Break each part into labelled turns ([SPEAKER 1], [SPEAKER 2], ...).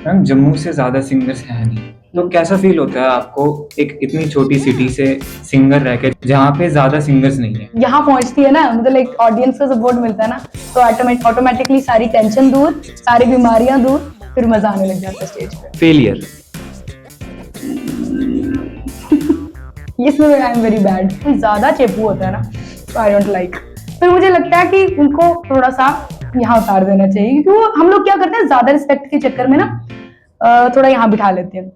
[SPEAKER 1] Ma'am Jammu से ज़्यादा singers हैं नहीं, तो कैसा फील होता है आपको एक इतनी छोटी सिटी से सिंगर रह के जहाँ पे ज़्यादा सिंगर्स नहीं है?
[SPEAKER 2] यहाँ पहुंचती है ना, मतलब एक ऑडियंस का सपोर्ट मिलता है ना, तो ऑटोमेटिकली सारी टेंशन दूर, सारी बीमारियां दूर, फिर मजा आने लग जाता है स्टेज पे।
[SPEAKER 1] फेलियर
[SPEAKER 2] इसमें आई एम वेरी बैड। ज्यादा चेपू होता है ना, तो आई डोंट लाइक। फिर मुझे लगता है कि उनको थोड़ा सा यहाँ उतार देना चाहिए, क्योंकि वो हम लोग क्या करते हैं ज्यादा रिस्पेक्ट के चक्कर में ना थोड़ा यहाँ बिठा लेते हैं।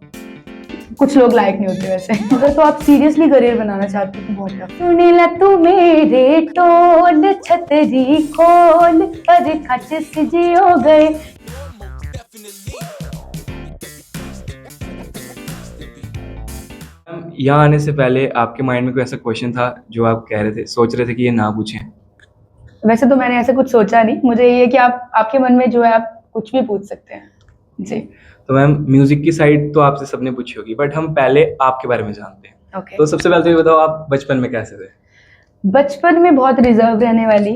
[SPEAKER 2] कुछ लोग लायक नहीं होते वैसे। अगर तो आप सीरियसली करियर बनाना चाहते हो तो बहुत टफ। सुने ला तू मेरे टोल छतरी खोल पर खच सिजियो गए।
[SPEAKER 1] मैम यहाँ आने से पहले आपके माइंड में कोई ऐसा क्वेश्चन था जो आप कह रहे थे, सोच रहे थे कि ये ना पूछें?
[SPEAKER 2] वैसे तो मैंने ऐसा कुछ सोचा नहीं, मुझे ये है कि आपके मन में जो है आप कुछ भी पूछ सकते हैं जी।
[SPEAKER 1] तो मैम म्यूजिक की साइड तो आपसे सबने पूछी होगी, बट हम पहले आपके बारे में जानते हैं।
[SPEAKER 2] ओके।
[SPEAKER 1] तो सबसे पहले तो ये बताओ, आप बचपन में कैसे थे?
[SPEAKER 2] बचपन में बहुत रिजर्व रहने वाली,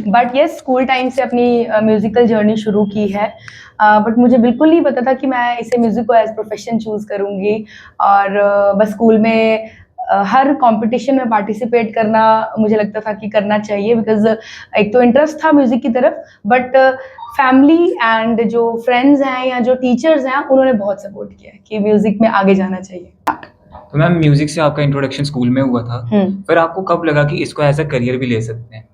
[SPEAKER 2] बट यस स्कूल टाइम से अपनी म्यूजिकल जर्नी शुरू की है। बट मुझे बिल्कुल नहीं पता था कि मैं इसे म्यूजिक को एज प्रोफेशन चूज करूंगी। और बस स्कूल में हर कंपटीशन में पार्टिसिपेट करना मुझे लगता था कि करना चाहिए, बिकॉज एक तो इंटरेस्ट था म्यूजिक की तरफ, बट फैमिली एंड जो फ्रेंड्स हैं या जो टीचर्स हैं उन्होंने बहुत सपोर्ट किया कि म्यूजिक में आगे जाना चाहिए।
[SPEAKER 1] तो मैम म्यूजिक से आपका इंट्रोडक्शन स्कूल में हुआ था, फिर आपको कब लगा कि इसको एज अ करियर भी ले सकते हैं?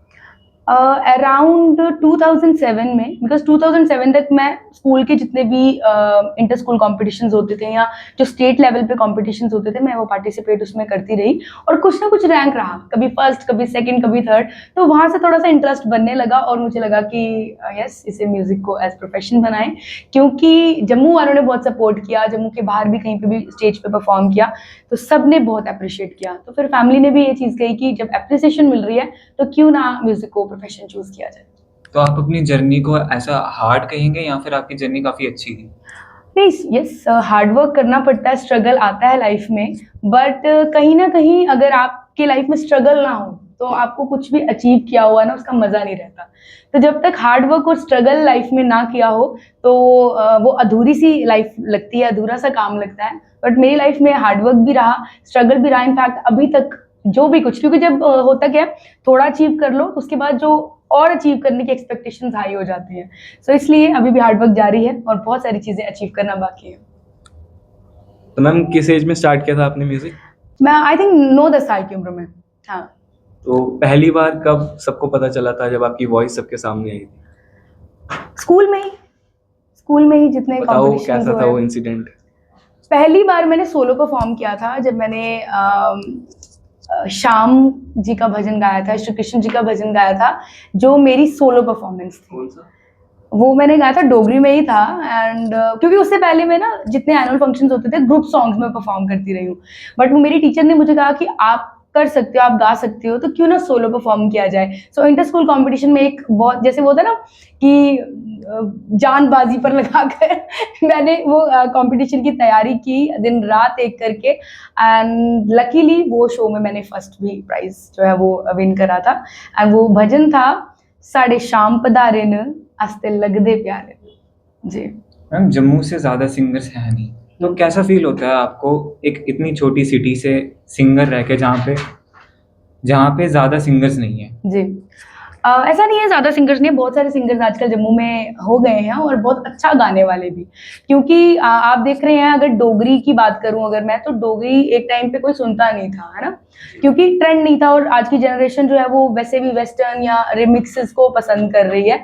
[SPEAKER 2] अराउंड 2007 में, बिकॉज 2007 तक मैं स्कूल के जितने भी इंटर स्कूल कॉम्पिटिशन्स होते थे या जो स्टेट लेवल पे कॉम्पिटिशन्स होते थे, मैं वो पार्टिसिपेट उसमें करती रही और कुछ ना कुछ रैंक रहा, कभी फर्स्ट कभी सेकंड कभी थर्ड। तो वहाँ से थोड़ा सा इंटरेस्ट बनने लगा और मुझे लगा कि यस इसे म्यूजिक को एज प्रोफेशन बनाएं, क्योंकि जम्मू वालों ने बहुत सपोर्ट किया, जम्मू के बाहर भी कहीं पे भी स्टेज पे परफॉर्म किया तो सब ने बहुत अप्रिशिएट किया। तो फिर फैमिली ने भी ये चीज़ कही कि जब अप्रिसिएशन मिल रही है तो क्यों ना म्यूजिक को प्रोफेशन चूज किया जाए।
[SPEAKER 1] तो आप अपनी जर्नी को ऐसा हार्ड कहेंगे या फिर आपकी जर्नी काफी अच्छी थी?
[SPEAKER 2] नहीं, यस हार्डवर्क करना पड़ता है, स्ट्रगल आता है लाइफ में, बट कहीं ना कहीं अगर आपके लाइफ में स्ट्रगल ना हो तो आपको कुछ भी अचीव किया हुआ ना उसका मजा नहीं रहता। तो जब तक हार्डवर्क और स्ट्रगल लाइफ में ना किया हो तो वो अधूरी सी लाइफ लगती है, अधूरा सा काम लगता है। बट मेरी लाइफ में हार्डवर्क भी रहा, स्ट्रगल भी रहा, इनफैक्ट अभी तक जो भी कुछ, क्योंकि जब होता क्या है थोड़ा अचीव कर लो तो उसके बाद जो और अचीव करने की एक्सपेक्टेशंस हाई हो जाती हैं। सो इसलिए अभी भी हार्डवर्क जारी है और बहुत सारी चीजें अचीव करना बाकी है।
[SPEAKER 1] तो मैम किस एज में स्टार्ट किया था आपने म्यूजिक?
[SPEAKER 2] मैं आई थिंक 9-10 साल की उम्र में। हाँ।
[SPEAKER 1] तो पहली बार कब सबको पता चला था जब आपकी वॉइस सबके सामने आई थी?
[SPEAKER 2] स्कूल में ही, स्कूल में ही जितने
[SPEAKER 1] बताओ
[SPEAKER 2] कॉम्पिटिशन्स
[SPEAKER 1] कैसा था वो
[SPEAKER 2] हुए।
[SPEAKER 1] इंसिडेंट?
[SPEAKER 2] पहली बार मैंने सोलो परफॉर्म किया था जब मैंने श्याम जी का भजन गाया था, श्री कृष्ण जी का भजन गाया था, जो मेरी सोलो परफॉर्मेंस थी।
[SPEAKER 1] कौन सा?
[SPEAKER 2] वो मैंने गाया था डोगरी में ही था। एंड क्योंकि उससे पहले मैं ना जितने एनुअल फंक्शंस होते थे ग्रुप सॉन्ग्स में परफॉर्म करती रही हूँ, बट वो मेरी टीचर ने मुझे कहा कि आप कर सकते हो, आप गा सकते हो, तो क्यों ना सोलो परफॉर्म किया जाए। सो इंटर स्कूल कॉम्पिटिशन में एक बहुत जैसे वो होता है ना कि जानबाजी पर लगाकर मैंने वो कंपटीशन की तैयारी की दिन रात एक करके, एंड लकीली वो शो में मैंने फर्स्ट भी प्राइज जो है वो विन करा था। एंड वो भजन था साढ़े शाम पधारे न आस्ते लगदे प्यारे जी।
[SPEAKER 1] मैम जम्मू से ज़्यादा सिंगर्स हैं नहीं, तो कैसा फील होता है आपको एक इतनी छोटी सिटी से सिंगर रह के जहाँ पे ज़्यादा सिंगर्स नहीं है?
[SPEAKER 2] जी ऐसा नहीं है ज़्यादा सिंगर्स नहीं है, बहुत सारे सिंगर्स आजकल जम्मू में हो गए हैं और बहुत अच्छा गाने वाले भी। क्योंकि आप देख रहे हैं, अगर डोगरी की बात करूं अगर मैं, तो डोगरी एक टाइम पे कोई सुनता नहीं था, है ना, क्योंकि ट्रेंड नहीं था। और आज की जनरेशन जो है वो वैसे भी वेस्टर्न या रिमिक्सेस को पसंद कर रही है।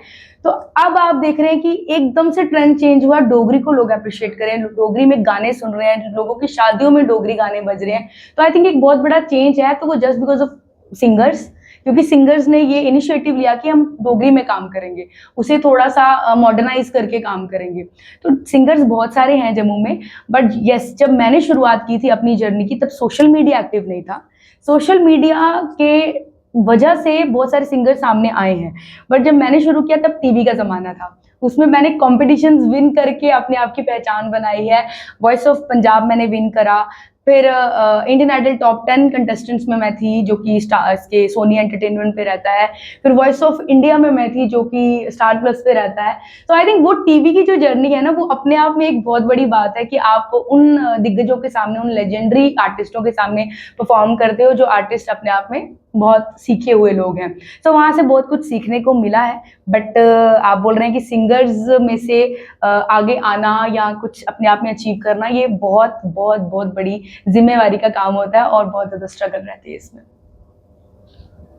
[SPEAKER 2] तो अब आप देख रहे हैं कि एकदम से ट्रेंड चेंज हुआ, डोगरी को लोग अप्रिशिएट कर रहे हैं, डोगरी में गाने सुन रहे हैं, लोगों की शादियों में डोगरी गाने बज रहे हैं। तो आई थिंक एक बहुत बड़ा चेंज है। तो वो जस्ट बिकॉज ऑफ सिंगर्स, क्योंकि सिंगर्स ने ये इनिशिएटिव लिया कि हम डोगरी में काम करेंगे, उसे थोड़ा सा मॉडर्नाइज करके काम करेंगे। तो सिंगर्स बहुत सारे हैं जम्मू में, बट यस जब मैंने शुरुआत की थी अपनी जर्नी की तब सोशल मीडिया एक्टिव नहीं था। सोशल मीडिया के वजह से बहुत सारे सिंगर सामने आए हैं, बट जब मैंने शुरू किया तब टीवी का ज़माना था, उसमें मैंने कॉम्पिटिशन्स विन करके अपने आप की पहचान बनाई है। वॉइस ऑफ पंजाब मैंने विन करा, फिर इंडियन आइडल टॉप 10 कंटेस्टेंट्स में मैं थी, जो कि स्टार्स के सोनी एंटरटेनमेंट पे रहता है। फिर वॉइस ऑफ इंडिया में मैं थी, जो कि स्टार प्लस पे रहता है। तो आई थिंक वो टीवी की जो जर्नी है ना, वो अपने आप में एक बहुत बड़ी बात है कि आप उन दिग्गजों के सामने, उन लेजेंडरी आर्टिस्टों के सामने परफॉर्म करते हो, जो आर्टिस्ट अपने आप में बहुत सीखे हुए लोग हैं। तो वहाँ से बहुत कुछ सीखने को मिला है। बट आप बोल रहे हैं कि सिंगर्स में से आगे आना या कुछ अपने आप में अचीव करना, ये बहुत बहुत बहुत बड़ी जिम्मेवारी का काम होता है और बहुत ज़्यादा स्ट्रगल रहती है इसमें।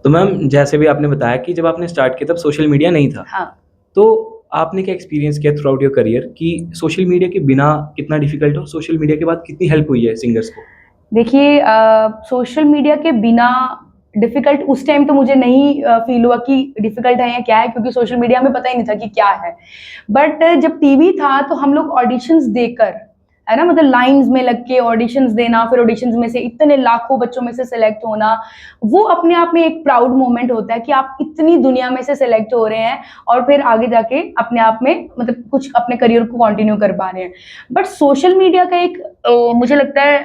[SPEAKER 3] तो मैम, जैसे भी आपने बताया कि जब आपने स्टार्ट किया तब सोशल मीडिया नहीं था,
[SPEAKER 2] हाँ।
[SPEAKER 3] तो आपने क्या एक्सपीरियंस किया थ्रू आउट योर करियर कि सोशल मीडिया के बिना कितना डिफिकल्ट हो, सोशल मीडिया के बाद कितनी हेल्प हुई है सिंगर्स को?
[SPEAKER 2] देखिए, सोशल मीडिया के बिना डिफिकल्ट उस टाइम तो मुझे नहीं फील हुआ कि डिफिकल्ट है या क्या है, क्योंकि सोशल मीडिया में पता ही नहीं था कि क्या है। बट जब टीवी था तो हम लोग ऑडिशंस देकर, है ना, मतलब लाइंस में लग के ऑडिशंस देना, फिर ऑडिशंस में से इतने लाखों बच्चों में से सिलेक्ट होना, वो अपने आप में एक प्राउड मोमेंट होता है कि आप इतनी दुनिया में से सिलेक्ट हो रहे हैं और फिर आगे जाके अपने आप में मतलब कुछ अपने करियर को कंटिन्यू कर पा रहे हैं। बट सोशल मीडिया का एक मुझे लगता है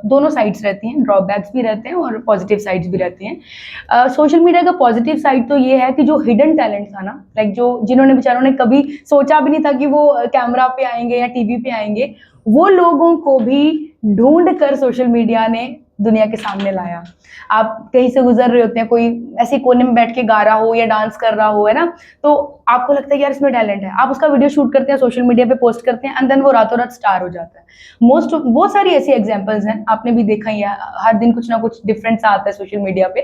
[SPEAKER 2] दोनों साइड्स रहती हैं, ड्रॉबैक्स भी रहते हैं और पॉजिटिव साइड्स भी रहती हैं। सोशल मीडिया का पॉजिटिव साइड तो ये है कि जो हिडन टैलेंट था ना, लाइक जो जिन्होंने बेचारों ने कभी सोचा भी नहीं था कि वो कैमरा पे आएंगे या टीवी पे आएंगे, वो लोगों को भी ढूंढ कर सोशल मीडिया ने दुनिया के सामने लाया। आप कहीं से गुजर रहे होते हैं, कोई ऐसे कोने में बैठ के गा रहा हो या डांस कर रहा हो, है ना, तो आपको लगता है कि यार इसमें टैलेंट है, आप उसका वीडियो शूट करते हैं, सोशल मीडिया पे पोस्ट करते हैं, एंड देन वो रातों रात स्टार हो जाता है। बहुत सारी ऐसी एग्जांपल्स हैं, आपने भी देखा ही है, हर दिन कुछ ना कुछ डिफरेंट सा आता है सोशल मीडिया पे।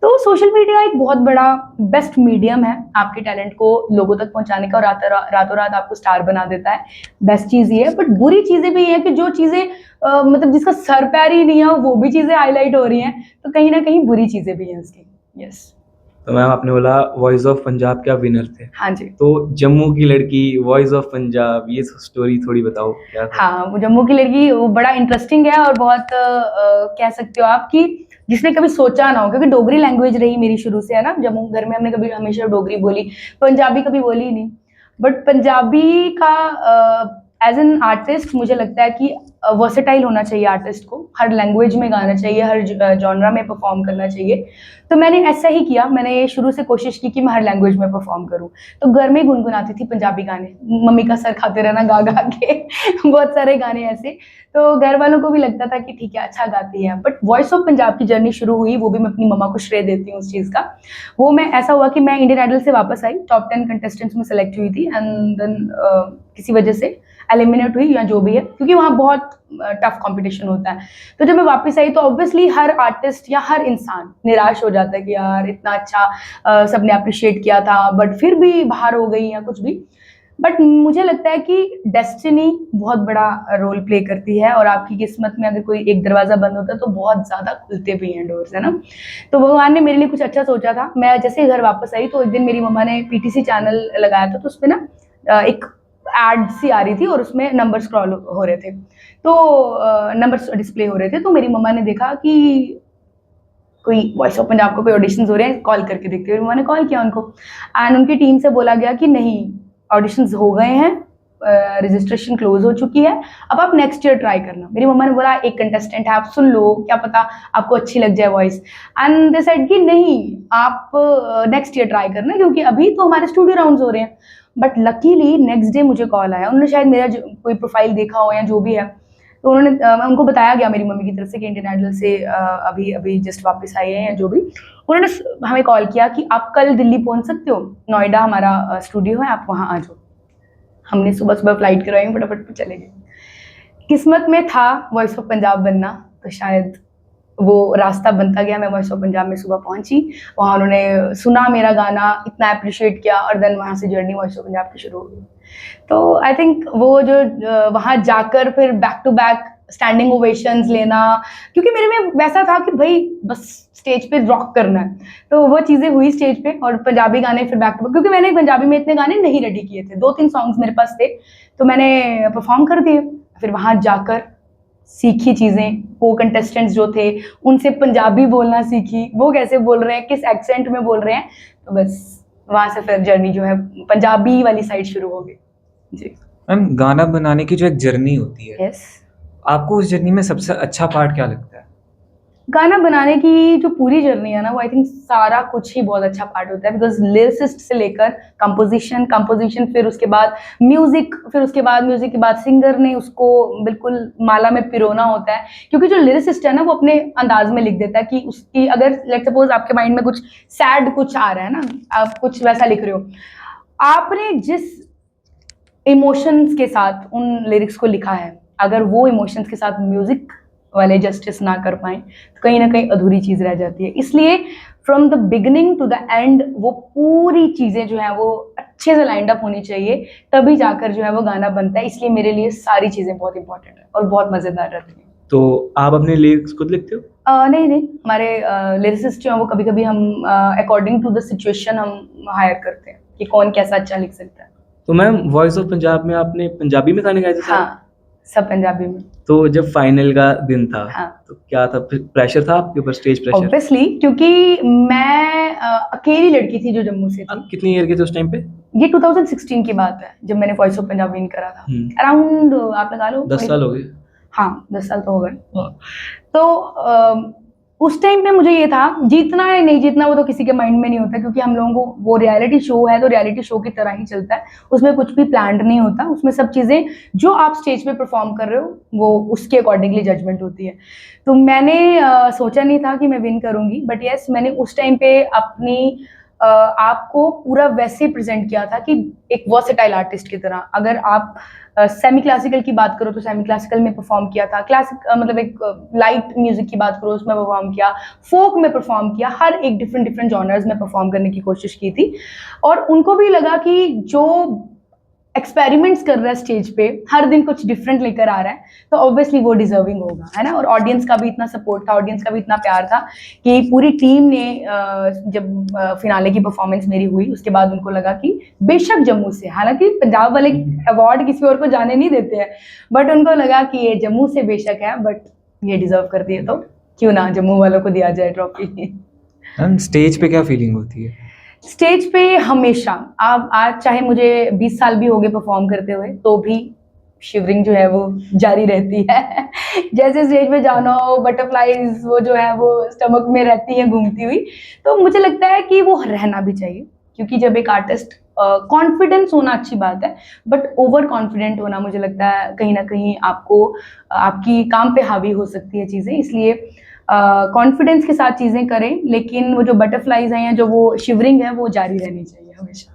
[SPEAKER 2] तो सोशल मीडिया एक बहुत बड़ा बेस्ट मीडियम है आपके टैलेंट को लोगों तक पहुंचाने का, और रातों रात आपको स्टार बना देता है। बेस्ट चीज ये है। बट बुरी चीजें भी ये है कि जो चीजें मतलब जिसका सर पैर ही नहीं है, वो भी चीजें हाईलाइट हो रही हैं, तो कहीं ना कहीं बुरी चीजें भी हैं उसकी। यस।
[SPEAKER 3] तो मैम, आपने बोला वॉइस ऑफ पंजाब के आप विनर थे।
[SPEAKER 2] हाँ जी।
[SPEAKER 3] तो जम्मू की लड़की, वॉइस ऑफ पंजाब, ये स्टोरी थोड़ी बताओ क्या था?
[SPEAKER 2] हाँ, वो जम्मू की लड़की वो बड़ा इंटरेस्टिंग है और बहुत कह सकते हो आप कि जिसने कभी सोचा ना हो, क्योंकि डोगरी लैंग्वेज रही मेरी शुरू से, है ना, जम्मू घर में हमने कभी हमेशा डोगरी बोली, पंजाबी कभी बोली ही नहीं। बट पंजाबी का एज एन आर्टिस्ट मुझे लगता है कि वर्सेटाइल होना चाहिए आर्टिस्ट को, हर लैंग्वेज में गाना चाहिए, हर जॉनरा में परफॉर्म करना चाहिए। तो मैंने ऐसा ही किया, मैंने शुरू से कोशिश की कि मैं हर लैंग्वेज में परफॉर्म करूं। तो घर में गुनगुनाती थी पंजाबी गाने, मम्मी का सर खाते रहना गा गा के बहुत सारे गाने ऐसे। तो घर वालों को भी लगता था कि ठीक है, अच्छा गाती है। बट वॉइस ऑफ पंजाब की जर्नी शुरू हुई, वो भी मैं अपनी मम्मा को श्रेय देती हूँ उस चीज़ का। वो मैं ऐसा हुआ कि मैं इंडियन आइडल से वापस आई, टॉप 10 कंटेस्टेंट्स में सेलेक्ट हुई थी, एंड देन किसी वजह से एलिमिनेट हुई या जो भी है, क्योंकि वहाँ बहुत टफ कंपटीशन होता है। तो जब मैं वापस आई तो ऑब्वियसली हर आर्टिस्ट या हर इंसान निराश हो जाता है कि यार इतना अच्छा सबने अप्रिशिएट किया था, बट फिर भी बाहर हो गई या कुछ भी। बट मुझे लगता है कि डेस्टिनी बहुत बड़ा रोल प्ले करती है, और आपकी किस्मत में अगर कोई एक दरवाजा बंद होता है तो बहुत ज्यादा खुलते भी हैं डोर्स, है ना। तो भगवान ने मेरे लिए कुछ अच्छा सोचा था। मैं जैसे ही घर वापस आई तो एक दिन मेरी मम्मा ने पीटीसी चैनल लगाया था, तो उसमें ना एक एड सी आ रही थी और उसमें नंबर स्क्रॉल हो रहे थे, तो नंबर्स डिस्प्ले हो रहे थे। तो मेरी मम्मा ने देखा कि कोई वॉइस ऑफ पंजाब को कोई ऑडिशंस हो रहे हैं, कॉल करके देखते हुए मैंने कॉल किया उनको, एंड उनकी टीम से बोला गया कि नहीं, ऑडिशंस हो गए हैं, रजिस्ट्रेशन क्लोज हो चुकी है, अब आप नेक्स्ट ईयर ट्राई करना। मेरी मम्मा ने बोला एक कंटेस्टेंट है, आप सुन लो, क्या पता आपको अच्छी लग जाए वॉइस। एंड दे सेड कि नहीं, आप नेक्स्ट ईयर ट्राई करना, क्योंकि अभी तो हमारे स्टूडियो राउंड्स हो रहे हैं। बट लकीली नेक्स्ट डे मुझे कॉल आया, उन्होंने शायद मेरा कोई प्रोफाइल देखा हो या जो भी है, तो उन्होंने उनको बताया गया मेरी मम्मी की तरफ से कि इंडियन आइडल से अभी अभी जस्ट वापस आई है या जो भी। उन्होंने हमें कॉल किया कि आप कल दिल्ली पहुंच सकते हो, नोएडा हमारा स्टूडियो है, आप वहाँ आ जाओ। हमने सुबह सुबह फ्लाइट करवाई, फटाफट पे चले गए। किस्मत में था वॉइस ऑफ पंजाब बनना, तो शायद वो रास्ता बनता गया। मैं वॉइस ऑफ पंजाब में सुबह पहुंची, वहाँ उन्होंने सुना मेरा गाना, इतना अप्रिशिएट किया, और देन वहाँ से जर्नी वॉइस ऑफ पंजाब की शुरू हो गई। तो आई थिंक वो जो वहाँ जाकर फिर बैक टू बैक स्टैंडिंग ओवेशंस लेना, क्योंकि मेरे में वैसा था कि भाई बस स्टेज पे रॉक करना है, तो वो चीज़ें हुई स्टेज पे। और पंजाबी गाने फिर बैक टू बैक, क्योंकि मैंने पंजाबी में इतने गाने नहीं रेडी किए थे, 2-3 सॉन्ग्स मेरे पास थे, तो मैंने परफॉर्म कर दिए। फिर वहाँ जाकर सीखी चीज़ें, वो कंटेस्टेंट्स जो थे उनसे पंजाबी बोलना सीखी, वो कैसे बोल रहे हैं, किस एक्सेंट में बोल रहे हैं, तो बस वहाँ से फिर जर्नी जो है पंजाबी वाली साइड शुरू हो गई। जी।
[SPEAKER 1] मैम, गाना बनाने की जो एक जर्नी होती है,
[SPEAKER 2] यस।
[SPEAKER 1] आपको उस जर्नी में सबसे अच्छा पार्ट क्या लगता है?
[SPEAKER 2] गाना बनाने की जो पूरी जर्नी है ना, वो आई थिंक सारा कुछ ही बहुत अच्छा पार्ट होता है, बिकॉज लिरिसिस्ट से लेकर कंपोजिशन, फिर उसके बाद म्यूजिक, फिर उसके बाद म्यूजिक के बाद सिंगर ने उसको बिल्कुल माला में पिरोना होता है, क्योंकि जो लिरिसिस्ट है ना वो अपने अंदाज में लिख देता है कि उसकी, अगर लेट सपोज आपके माइंड में कुछ सैड कुछ आ रहा है ना, आप कुछ वैसा लिख रहे हो, आपने जिस इमोशंस के साथ उन लिरिक्स को लिखा है, अगर वो इमोशंस के साथ म्यूजिक वाले जस्टिस ना कर पाए तो कहीं ना कहीं अधूरी चीज रह जाती है। इसलिए from the beginning to the end वो पूरी चीजें जो है वो अच्छे से लाइंड अप होनी चाहिए, तभी जाकर जो है वो गाना बनता है। इसलिए मेरे लिए सारी चीजें बहुत इंपॉर्टेंट है और बहुत मजेदार रहती हैं।
[SPEAKER 3] तो आप अपने लिरिक्स खुद लिखते हो?
[SPEAKER 2] नहीं, हमारे लिरिसिस्ट जो है वो कभी कभी हम अकॉर्डिंग टू द सिचुएशन हम हायर करते हैं कि कौन कैसा अच्छा लिख सकता है।
[SPEAKER 3] तो मैम वॉइस ऑफ पंजाब में आपने पंजाबी में गाने गाए थे सारे?
[SPEAKER 2] हाँ, सब पंजाबी में।
[SPEAKER 3] तो जब फाइनल का दिन था,
[SPEAKER 2] हाँ।
[SPEAKER 3] तो क्या था, प्रेशर था आपके ऊपर, स्टेज प्रेशर?
[SPEAKER 2] ऑब्वियसली, क्योंकि मैं अकेली लड़की थी जो जम्मू से थी।
[SPEAKER 3] आप कितनी ईयर के थे उस टाइम पे?
[SPEAKER 2] ये 2016 की बात है जब मैंने वॉइस ऑफ पंजाब विन करा था। अराउंड आप लगा लो
[SPEAKER 3] 10 साल हो गए।
[SPEAKER 2] हाँ, 10 साल तो हो गए। तो उस टाइम पे मुझे ये था, जीतना है नहीं जीतना वो तो किसी के माइंड में नहीं होता, क्योंकि हम लोगों को वो रियलिटी शो है तो रियलिटी शो की तरह ही चलता है, उसमें कुछ भी प्लान्ड नहीं होता, उसमें सब चीज़ें जो आप स्टेज पे परफॉर्म कर रहे हो वो उसके अकॉर्डिंगली जजमेंट होती है। तो मैंने सोचा नहीं था कि मैं विन करूंगी, बट यस, मैंने उस टाइम पे अपनी आपको पूरा वैसे प्रेजेंट किया था कि एक वर्सेटाइल आर्टिस्ट की तरह। अगर आप सेमी क्लासिकल की बात करो तो सेमी क्लासिकल में परफॉर्म किया था, क्लासिक मतलब एक लाइट म्यूजिक की बात करो उसमें परफॉर्म किया, फोक में परफॉर्म किया, हर एक डिफरेंट जॉनर्स में परफॉर्म करने की कोशिश की थी। और उनको भी लगा कि जो एक्सपेरिमेंट्स कर रहा है स्टेज पे, हर दिन कुछ डिफरेंट लेकर आ रहा है, तो ऑब्वियसली वो डिजर्विंग होगा, है ना। और ऑडियंस का भी इतना सपोर्ट था, ऑडियंस का भी इतना प्यार था कि पूरी टीम ने जब फिनाले की परफॉर्मेंस मेरी हुई उसके बाद उनको लगा कि बेशक जम्मू से, हालांकि पंजाब वाले अवार्ड किसी और को जाने नहीं देते हैं, बट उनको लगा कि ये जम्मू से बेशक है, बट ये डिजर्व करती है, तो क्यों ना जम्मू वालों को दिया जाए ट्रॉफी।
[SPEAKER 1] स्टेज पे क्या फीलिंग होती है?
[SPEAKER 2] स्टेज पे हमेशा, आप आज चाहे मुझे 20 साल भी हो गए परफॉर्म करते हुए, तो भी शिवरिंग जो है वो जारी रहती है। जैसे स्टेज पे जाना हो, बटरफ्लाईज वो जो है वो स्टमक में रहती है घूमती हुई, तो मुझे लगता है कि वो रहना भी चाहिए, क्योंकि जब एक आर्टिस्ट कॉन्फिडेंस होना अच्छी बात है, बट ओवर कॉन्फिडेंट होना मुझे लगता है कहीं ना कहीं आपको आपकी काम पे हावी हो सकती है चीज़ें। इसलिए कॉन्फिडेंस के साथ चीज़ें करें, लेकिन वो जो बटरफ्लाईज हैं या जो वो शिवरिंग है वो जारी रहनी चाहिए हमेशा।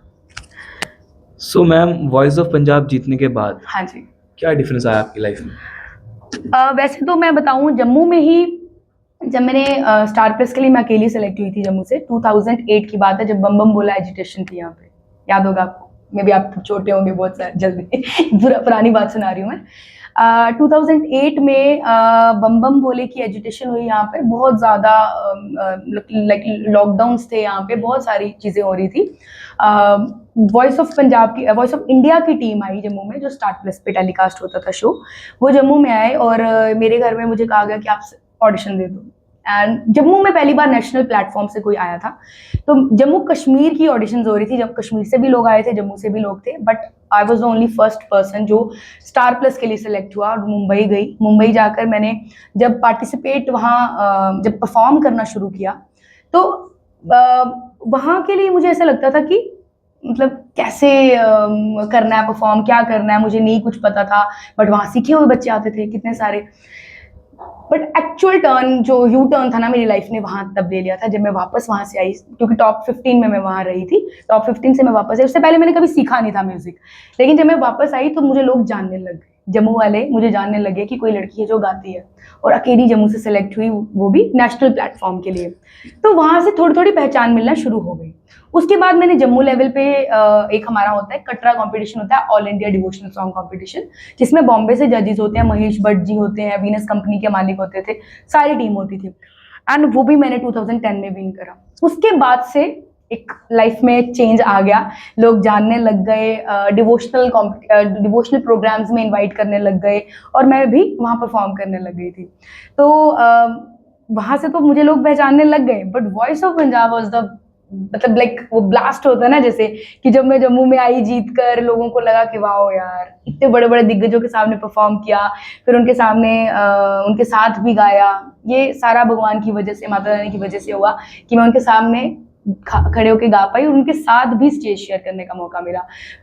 [SPEAKER 3] So ma'am, voice of Punjab जीतने के बाद
[SPEAKER 2] हाँ जी।
[SPEAKER 3] क्या डिफरेंस आया आपकी लाइफ में?
[SPEAKER 2] वैसे तो मैं बताऊं, जम्मू में ही जब मैंने स्टार प्लस के लिए मैं अकेली सेलेक्ट हुई थी जम्मू से, 2008 की बात है, जब बम बम बोला एजिटेशन थी यहाँ पे, याद होगा आपको, मे बी आप छोटे होंगे बहुत सारे जल्दी। पुरानी बात सुना रही हूँ मैं। 2008 में बम बम बोले की एजुटेशन हुई यहाँ पे, बहुत ज़्यादा लाइक लॉकडाउन्स थे यहाँ पे, बहुत सारी चीज़ें हो रही थी। वॉइस ऑफ पंजाब की, वॉइस ऑफ इंडिया की टीम आई जम्मू में, जो स्टार प्लस पे टेलीकास्ट होता था शो, वो जम्मू में आए और मेरे घर में मुझे कहा गया कि आप ऑडिशन दे दो। एंड जम्मू में पहली बार नेशनल प्लेटफॉर्म से कोई आया था, तो जम्मू कश्मीर की ऑडिशन हो रही थी, जब कश्मीर से भी लोग आए थे, जम्मू से भी लोग थे, but I was the only first person जो स्टार प्लस के लिए सिलेक्ट हुआ और मुंबई गई। मुंबई जाकर मैंने जब पार्टिसिपेट वहाँ जब परफॉर्म करना शुरू किया, तो वहाँ के लिए मुझे ऐसा लगता था कि मतलब कैसे करना है परफॉर्म, क्या करना है, मुझे नहीं कुछ पता था, बट वहाँ सीखे हुए बच्चे आते थे कितने सारे। बट एक्चुअल टर्न, जो यू टर्न था ना मेरी लाइफ ने, वहाँ तब ले लिया था जब मैं वापस वहाँ से आई, क्योंकि टॉप 15 में मैं वहाँ रही थी, टॉप 15 से मैं वापस आई। उससे पहले मैंने कभी सीखा नहीं था म्यूजिक, लेकिन जब मैं वापस आई तो मुझे लोग जानने लग गए, जम्मू वाले मुझे जानने लगे कि कोई लड़की है जो गाती है, और अकेली जम्मू से सेलेक्ट हुई, वो भी नेशनल प्लेटफॉर्म के लिए। तो वहाँ से थोड़ी थोड़ी पहचान मिलना शुरू हो गई। उसके बाद मैंने जम्मू लेवल पे एक हमारा होता है कटरा कंपटीशन होता है, all India devotional song competition, जिसमें बॉम्बे से जजेस होते हैं, महेश भट्ट जी होते हैं, वीनस कंपनी के मालिक होते थे, सारी टीम होती थी, एंड वो भी मैंने 2010 में विन करा। उसके बाद से एक लाइफ में चेंज आ गया, लोग जानने लग गए, डिवोशनल प्रोग्राम्स में इनवाइट करने लग गए, और मैं भी वहाँ परफॉर्म करने लग गई थी। तो वहाँ से तो मुझे लोग पहचानने लग गए, but voice of Punjab was the मतलब लाइक वो ब्लास्ट होता है ना, जैसे कि जब मैं जम्मू में आई जीत कर, लोगों को लगा कि वाह यार, इतने बड़े बड़े दिग्गजों के सामने परफॉर्म किया, फिर उनके सामने उनके साथ भी गाया। ये सारा भगवान की वजह से, माता रानी की वजह से हुआ कि मैं उनके सामने खड़े होके गा पाई और उनके साथ भी स्टेज शेयर करने का मौका मिला।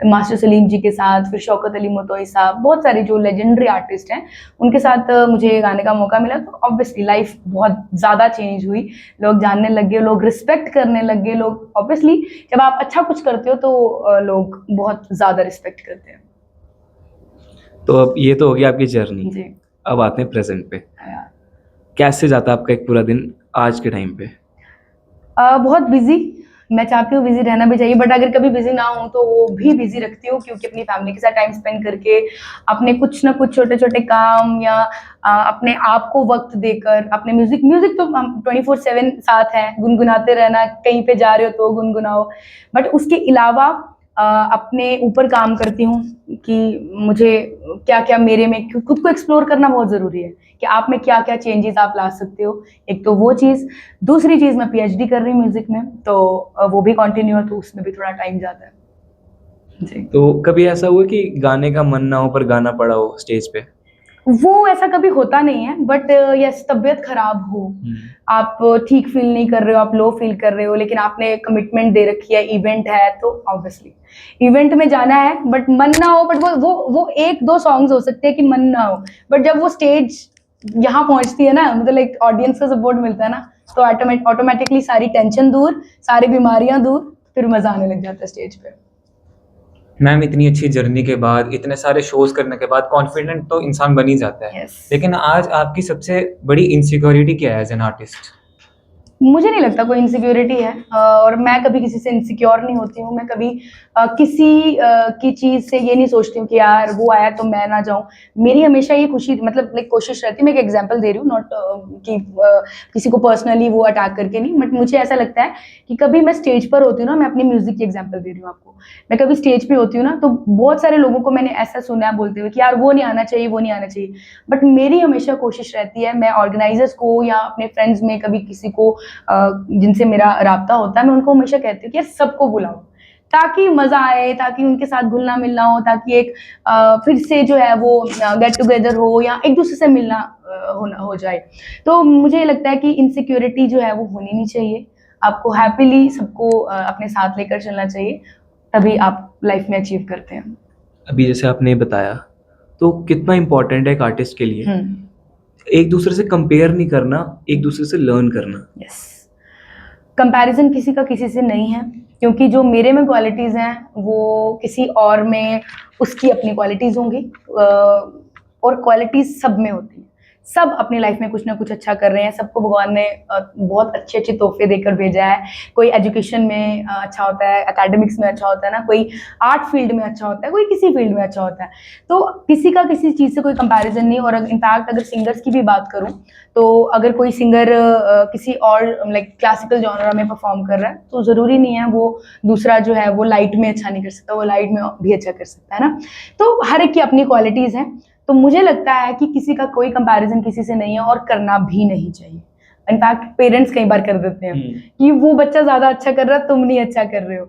[SPEAKER 2] मास्टर सलीम जी के साथ, फिर शौकत अली मोतोई साहब, बहुत सारे जो लेजेंडरी आर्टिस्ट हैं उनके साथ मुझे गाने का मौका मिला। तो ऑब्वियसली लाइफ बहुत ज़्यादा चेंज हुई, लोग जानने लग गए, लोग रिस्पेक्ट करने लग गए। लोग ऑब्वियसली जब आप अच्छा कुछ करते हो तो लोग बहुत ज़्यादा रिस्पेक्ट करते हैं।
[SPEAKER 3] तो अब ये तो हो गया आपकी जर्नी,
[SPEAKER 2] जी
[SPEAKER 3] अब आते हैं प्रेजेंट पे।
[SPEAKER 2] यार।
[SPEAKER 3] कैसे जाता है आपका एक पूरा दिन आज के टाइम पे?
[SPEAKER 2] बहुत बिजी, मैं चाहती हूँ बिजी रहना भी चाहिए, बट अगर कभी बिजी ना हूँ तो वो भी बिजी रखती हूँ, क्योंकि अपनी फैमिली के साथ टाइम स्पेंड करके अपने कुछ ना कुछ छोटे छोटे काम या अपने आप को वक्त देकर अपने म्यूजिक तो हम 24/7 साथ हैं, गुनगुनाते रहना, कहीं पे जा रहे हो तो गुनगुनाओ। बट उसके अलावा अपने ऊपर काम करती हूँ कि मुझे क्या क्या मेरे में खुद को एक्सप्लोर करना बहुत ज़रूरी है, कि आप में क्या क्या चेंजेस आप ला सकते हो। एक तो वो चीज़, दूसरी चीज़ मैं पीएचडी कर रही हूँ म्यूजिक में, तो वो भी कंटिन्यू है, तो उसमें भी थोड़ा टाइम जाता है। जी,
[SPEAKER 3] तो कभी ऐसा हुआ कि गाने का मन ना हो पर गाना पड़ा हो स्टेज पे?
[SPEAKER 2] वो ऐसा कभी होता नहीं है, बट यस, तबीयत खराब हो, आप ठीक फील नहीं कर रहे हो, आप लो फील कर रहे हो, लेकिन आपने कमिटमेंट दे रखी है, इवेंट है, तो ऑब्वियसली इवेंट में जाना है, बट मन ना हो। बट वो एक दो सॉन्ग्स हो सकते हैं कि मन ना हो, बट जब वो स्टेज यहाँ पहुंचती है ना, मतलब लाइक ऑडियंस का सपोर्ट मिलता है ना, तो ऑटोमेटिकली सारी टेंशन दूर, सारी बीमारियां दूर, फिर मजा आने लग जाता है स्टेज पे।
[SPEAKER 1] मैम इतनी अच्छी जर्नी के बाद, इतने सारे शोज करने के बाद कॉन्फिडेंट तो इंसान बन ही जाता है।
[SPEAKER 2] Yes.
[SPEAKER 1] लेकिन आज आपकी सबसे बड़ी इनसिक्योरिटी क्या है एज एन आर्टिस्ट?
[SPEAKER 2] मुझे नहीं लगता कोई इनसिक्योरिटी है, और मैं कभी किसी से इनसिक्योर नहीं होती हूँ। मैं कभी किसी की चीज़ से ये नहीं सोचती हूँ कि यार वो आया तो मैं ना जाऊँ। मेरी हमेशा ये खुशी, मतलब लाइक कोशिश रहती है, मैं एक एग्जांपल दे रही हूँ, नॉट कि किसी को पर्सनली वो अटैक करके नहीं, बट मुझे ऐसा लगता है कि कभी मैं स्टेज पर होती हूँ ना, मैं अपनी म्यूजिक की एग्जाम्पल दे रही हूँ आपको, मैं कभी स्टेज पे होती हूँ ना, तो बहुत सारे लोगों को मैंने ऐसा सुना है बोलते हुए कि यार वो नहीं आना चाहिए, वो नहीं आना चाहिए। बट मेरी हमेशा कोशिश रहती है, मैं ऑर्गेनाइजर्स को या अपने फ्रेंड्स में कभी किसी को जिनसे मेरा राब्ता होता है, मैं उनको हमेशा कहती हूँ कि यार सबको बुलाओ, ताकि मजा आए, ताकि उनके साथ घुलना मिलना हो, ताकि एक फिर से जो है वो गेट टुगेदर हो, या एक दूसरे से मिलना हो जाए। तो मुझे लगता है कि इनसिक्योरिटी जो है वो होनी नहीं चाहिए, आपको हैप्पीली सबको अपने साथ लेकर चलना चाहिए, तभी आप लाइफ में अचीव करते हैं।
[SPEAKER 3] अभी जैसे आपने बताया, तो कितना इम्पोर्टेंट है एक आर्टिस्ट के लिए एक दूसरे से कंपेयर नहीं करना, एक दूसरे से लर्न करना।
[SPEAKER 2] यस, कंपैरिजन किसी का किसी से नहीं है, क्योंकि जो मेरे में क्वालिटीज़ हैं वो किसी और में उसकी अपनी क्वालिटीज़ होंगी, और क्वालिटीज़ सब में होती हैं। सब अपनी लाइफ में कुछ ना कुछ अच्छा कर रहे हैं, सबको भगवान ने बहुत अच्छे अच्छे तोहफे देकर भेजा है। कोई एजुकेशन में अच्छा होता है, एकेडमिक्स में अच्छा होता है ना, कोई आर्ट फील्ड में अच्छा होता है, कोई किसी फील्ड में अच्छा होता है। तो किसी का किसी चीज़ से कोई कंपैरिजन नहीं। और इनफैक्ट अगर सिंगर्स की भी बात करूँ, तो अगर कोई सिंगर किसी और लाइक क्लासिकल जॉनरा में परफॉर्म कर रहा है, तो ज़रूरी नहीं है वो दूसरा जो है वो लाइट में अच्छा नहीं कर सकता, वो लाइट में भी अच्छा कर सकता है ना। तो हर एक की अपनी क्वालिटीज़ हैं, तो मुझे लगता है कि किसी का कोई कंपैरिजन किसी से नहीं है, और करना भी नहीं चाहिए। इनफैक्ट पेरेंट्स कई बार कर देते हैं कि वो बच्चा ज़्यादा अच्छा कर रहा है, तुम नहीं अच्छा कर रहे हो।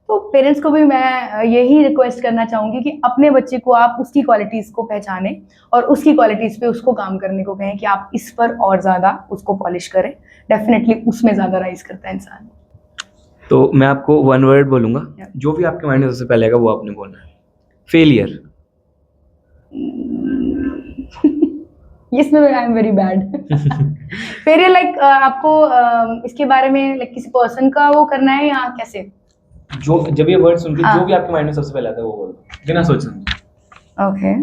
[SPEAKER 2] तो पेरेंट्स को भी मैं यही रिक्वेस्ट करना चाहूँगी कि अपने बच्चे को आप उसकी क्वालिटीज़ को पहचानें, और उसकी क्वालिटीज़ पे उसको काम करने को कहें कि आप इस पर और ज़्यादा उसको पॉलिश करें। डेफिनेटली उसमें ज़्यादा राइज करता है इंसान।
[SPEAKER 3] तो मैं आपको वन वर्ड बोलूंगा,
[SPEAKER 2] Yeah.
[SPEAKER 3] जो भी आपके माइंड में सबसे पहले आएगा वो आपने बोलना है। फेलियर।
[SPEAKER 2] इसमें आई एम वेरी बैड। फिर ये लाइक आपको इसके बारे में लाइक किसी पर्सन का वो करना है या कैसे?
[SPEAKER 3] जो जब ये वर्ड सुन के
[SPEAKER 2] हाँ।
[SPEAKER 3] जो भी आपके माइंड में सबसे पहले आता है वो बोल, बिना सोच समझे।
[SPEAKER 2] ओके,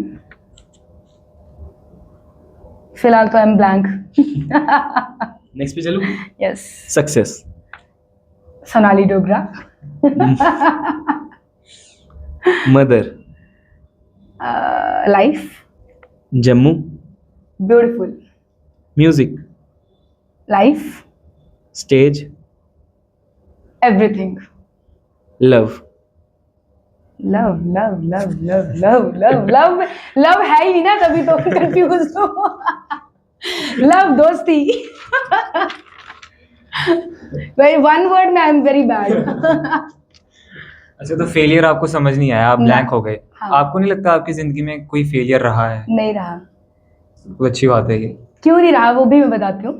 [SPEAKER 2] फिलहाल तो आई एम ब्लैंक।
[SPEAKER 3] नेक्स्ट पे चलूं?
[SPEAKER 2] Yes,
[SPEAKER 3] success.
[SPEAKER 2] Sonali Dogra.
[SPEAKER 3] Mother.
[SPEAKER 2] Life.
[SPEAKER 3] Jammu.
[SPEAKER 2] Beautiful.
[SPEAKER 3] Music.
[SPEAKER 2] Life.
[SPEAKER 3] Stage.
[SPEAKER 2] Everything.
[SPEAKER 3] Love.
[SPEAKER 2] Love love love love love love love love है ही नहीं ना, तभी तो कंफ्यूज हो। लव दोस्ती। वेरी वन वर्ड में आई एम वेरी बैड।
[SPEAKER 1] अच्छा, तो फेलियर आपको समझ नहीं आया, आप
[SPEAKER 2] ना।
[SPEAKER 1] ब्लैंक हो गए।
[SPEAKER 2] हाँ।
[SPEAKER 1] आपको नहीं लगता आपकी जिंदगी में कोई फेलियर रहा है?
[SPEAKER 2] नहीं रहा।
[SPEAKER 1] बहुत अच्छी बात है ये।
[SPEAKER 2] क्यों नहीं रहा वो भी मैं बताती हूँ।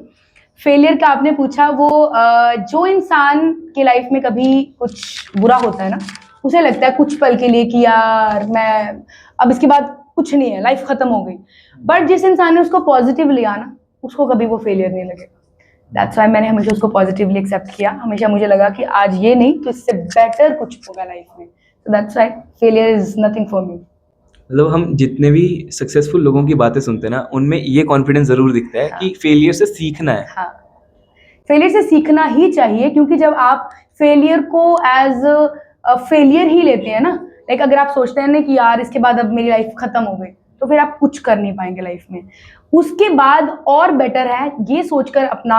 [SPEAKER 2] फेलियर का आपने पूछा, वो जो इंसान के लाइफ में कभी कुछ बुरा होता है ना, उसे लगता है कुछ पल के लिए कि यार मैं अब इसके बाद कुछ नहीं है, लाइफ खत्म हो गई। बट जिस इंसान ने उसको पॉजिटिव लिया ना, उसको कभी वो फेलियर नहीं लगेगा। दैट्स वाई मैंने हमेशा उसको पॉजिटिवली एक्सेप्ट किया। हमेशा मुझे लगा कि आज ये नहीं तो इससे बेटर कुछ होगा लाइफ में। So that's why failure is nothing for me.
[SPEAKER 3] मतलब हम जितने भी सक्सेसफुल लोगों की बातें सुनते हैं ना, उनमें ये कॉन्फिडेंस जरूर दिखता है कि फेलियर से सीखना है।
[SPEAKER 2] हाँ, फेलियर से सीखना ही चाहिए, क्योंकि जब आप फेलियर को एज फेलियर ही लेते हैं ना, लाइक अगर आप सोचते हैं ना कि यार इसके बाद अब मेरी लाइफ खत्म हो गई, तो फिर आप कुछ कर नहीं पाएंगे लाइफ में। उसके बाद और बेटर है ये सोचकर अपना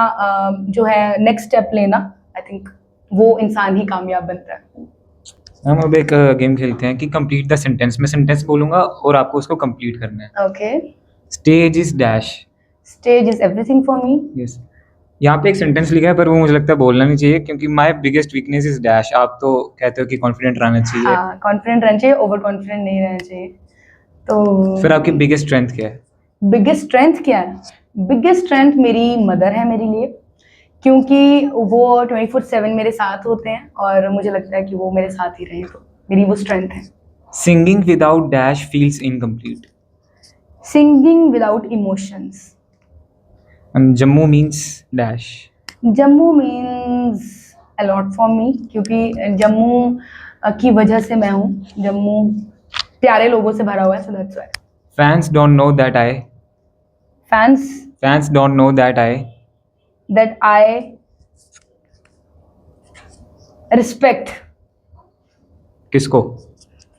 [SPEAKER 2] जो है नेक्स्ट स्टेप लेना। आई थिंक वो इंसान ही कामयाब बनता है।
[SPEAKER 1] हम अब एक गेम खेलते हैं कि कंप्लीट द सेंटेंस। मैं सेंटेंस बोलूंगा और आपको उसको कंप्लीट करना है।
[SPEAKER 2] Okay.
[SPEAKER 1] Stage is dash.
[SPEAKER 2] Stage is everything for me.
[SPEAKER 1] Yes. यहाँ पे एक सेंटेंस लिखा है पर वो मुझे लगता है बोलना नहीं चाहिए, क्योंकि my biggest weakness is dash. आप तो कहते हो कि कॉन्फिडेंट रहना चाहिए।
[SPEAKER 2] हाँ, कॉन्फिडेंट रहना चाहिए, ओवर कॉन्फिडेंट नहीं रहना चाहिए। तो
[SPEAKER 1] फिर आपकी बिगेस्ट स्ट्रेंथ क्या है?
[SPEAKER 2] बिगेस्ट स्ट्रेंथ क्या है? बिगेस्ट स्ट्रेंथ मेरी मदर है मेरे लिए, क्योंकि वो 24/7 मेरे साथ होते हैं और मुझे लगता है कि वो मेरे साथ ही रहें, तो मेरी वो स्ट्रेंथ है।
[SPEAKER 1] Singing without dash feels incomplete.
[SPEAKER 2] Singing without emotions.
[SPEAKER 1] Jammu means dash.
[SPEAKER 2] Jammu means a lot for me, क्योंकि जम्मू की वजह से मैं हूँ। जम्मू प्यारे लोगों से भरा हुआ है, सो that's why.
[SPEAKER 1] Fans don't know that I.
[SPEAKER 2] Fans
[SPEAKER 1] fans don't know that I.
[SPEAKER 2] That I respect.
[SPEAKER 1] किसको?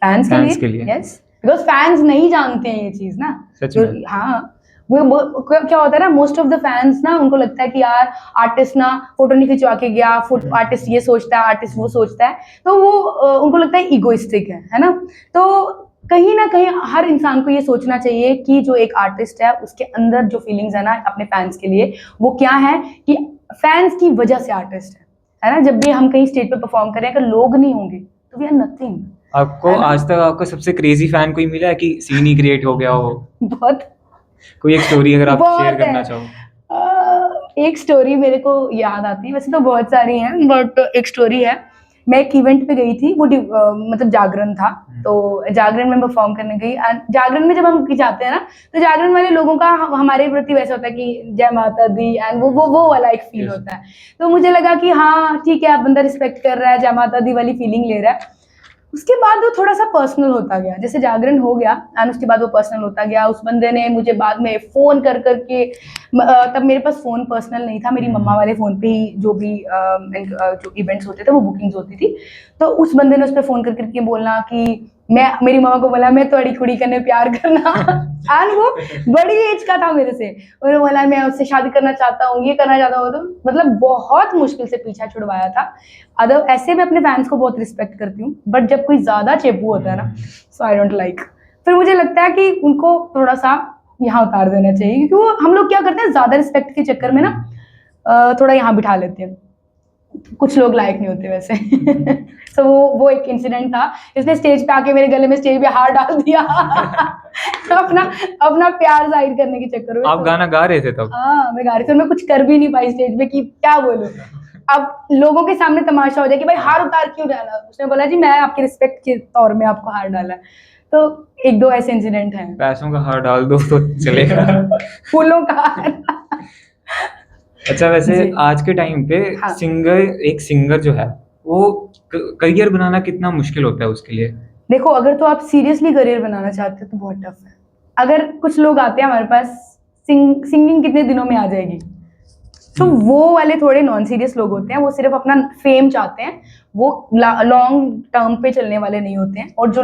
[SPEAKER 2] फैंस
[SPEAKER 1] Fans
[SPEAKER 2] के
[SPEAKER 1] के
[SPEAKER 2] लिए,
[SPEAKER 1] लिए।
[SPEAKER 2] यस, बिकॉज फैंस नहीं जानते हैं ये चीज ना।
[SPEAKER 1] सच
[SPEAKER 2] तो
[SPEAKER 1] में?
[SPEAKER 2] हाँ, क्या होता है ना, मोस्ट ऑफ द फैंस ना, उनको लगता है कि यार आर्टिस्ट ना फोटो नहीं खिंचवा के गया, आर्टिस्ट ये सोचता है, आर्टिस्ट वो सोचता है, तो वो उनको लगता है इगोइस्टिक है ना। तो कहीं ना कहीं हर इंसान को ये सोचना चाहिए कि जो एक आर्टिस्ट है उसके अंदर जो फीलिंग्स है ना अपने फैंस के लिए, वो क्या है कि फैंस की वजह से आर्टिस्ट है ना। जब भी हम कहीं स्टेज पे परफॉर्म कर रहे हैं, अगर लोग नहीं होंगे तो वी आर नथिंग।
[SPEAKER 1] आपको
[SPEAKER 2] है ना?
[SPEAKER 1] आज तक आपका सबसे क्रेजी फैन कोई मिला है कि सीन ही क्रिएट हो गया हो?
[SPEAKER 2] बहुत
[SPEAKER 1] कोई एक स्टोरी अगर आप
[SPEAKER 2] बहुत
[SPEAKER 1] शेयर करना
[SPEAKER 2] है।
[SPEAKER 1] चाहो।
[SPEAKER 2] एक स्टोरी मेरे को याद आती है, वैसे तो बहुत सारी हैं, बट एक स्टोरी है। मैं एक इवेंट पे गई थी, वो मतलब जागरण था, तो जागरण में परफॉर्म करने गई। एंड जागरण में जब हम जाते हैं ना, तो जागरण वाले लोगों का हमारे प्रति वैसा होता है कि जय माता दी, एंड वो वाला एक फील
[SPEAKER 1] Yes.
[SPEAKER 2] होता है। तो मुझे लगा कि हाँ ठीक है, बंदा रिस्पेक्ट कर रहा है, जय माता दी वाली फीलिंग ले रहा है। उसके बाद वो थोड़ा सा पर्सनल होता गया, जैसे जागरण हो गया एंड उसके बाद वो पर्सनल होता गया। उस बंदे ने मुझे बाद में फोन कर करके, तब मेरे पास फोन पर्सनल नहीं था, मेरी मम्मा वाले फोन पे ही जो भी जो इवेंट्स होते थे वो बुकिंग्स होती थी। तो उस बंदे ने उस पर फोन कर करके बोलना कि मेरी मम्मा को बोला मैं थोड़ी कुड़ी करने प्यार करना। एंड वो बड़ी एज का था मेरे से, और बोला मैं उससे शादी करना चाहता हूँ, ये करना चाहता हूँ। तो मतलब बहुत मुश्किल से पीछा छुड़वाया था। अदर ऐसे मैं अपने फैंस को बहुत रिस्पेक्ट करती हूँ, बट जब कोई ज्यादा चेपू होता है ना, सो आई डोंट लाइक। फिर मुझे लगता है कि उनको थोड़ा सा यहाँ उतार देना चाहिए, क्योंकि वो हम लोग क्या करते हैं ज्यादा रिस्पेक्ट के चक्कर में ना थोड़ा यहाँ बिठा लेते हैं। कुछ लोग लायक नहीं होते वैसे। तो वो एक इंसिडेंट था, इसने स्टेज पे आके मेरे गले में स्टेज पे हार डाल दिया। अपना अपना प्यार जाहिर करने के चक्कर में।
[SPEAKER 1] आप गाना गा रहे थे तब?
[SPEAKER 2] हाँ, मैं गा रही थी, और मैं कुछ कर भी नहीं पाई स्टेज पे कि क्या बोलूं। अब लोगों के सामने तमाशा हो जाए कि भाई हार उतार क्यों डाला। उसने बोला जी मैं आपके रिस्पेक्ट के तौर में आपको हार डाला। तो एक दो ऐसे इंसिडेंट हैं।
[SPEAKER 1] पैसों का हार डाल दो तो चलेगा।
[SPEAKER 2] फूलों का हार।
[SPEAKER 1] अच्छा, वैसे
[SPEAKER 2] जी।
[SPEAKER 1] आज के टाइम पे
[SPEAKER 2] हाँ।
[SPEAKER 1] एक सिंगर जो है वो करियर बनाना कितना मुश्किल होता है उसके लिए?
[SPEAKER 2] देखो, अगर तो आप सीरियसली करियर बनाना चाहते हो तो बहुत टफ है। अगर कुछ लोग आते हैं हमारे पास, सिंगिंग कितने दिनों में आ जाएगी, तो वो वाले थोड़े नॉन सीरियस लोग होते हैं। वो सिर्फ अपना फेम चाहते हैं, वो लॉन्ग टर्म पे चलने वाले नहीं होते हैं। और जो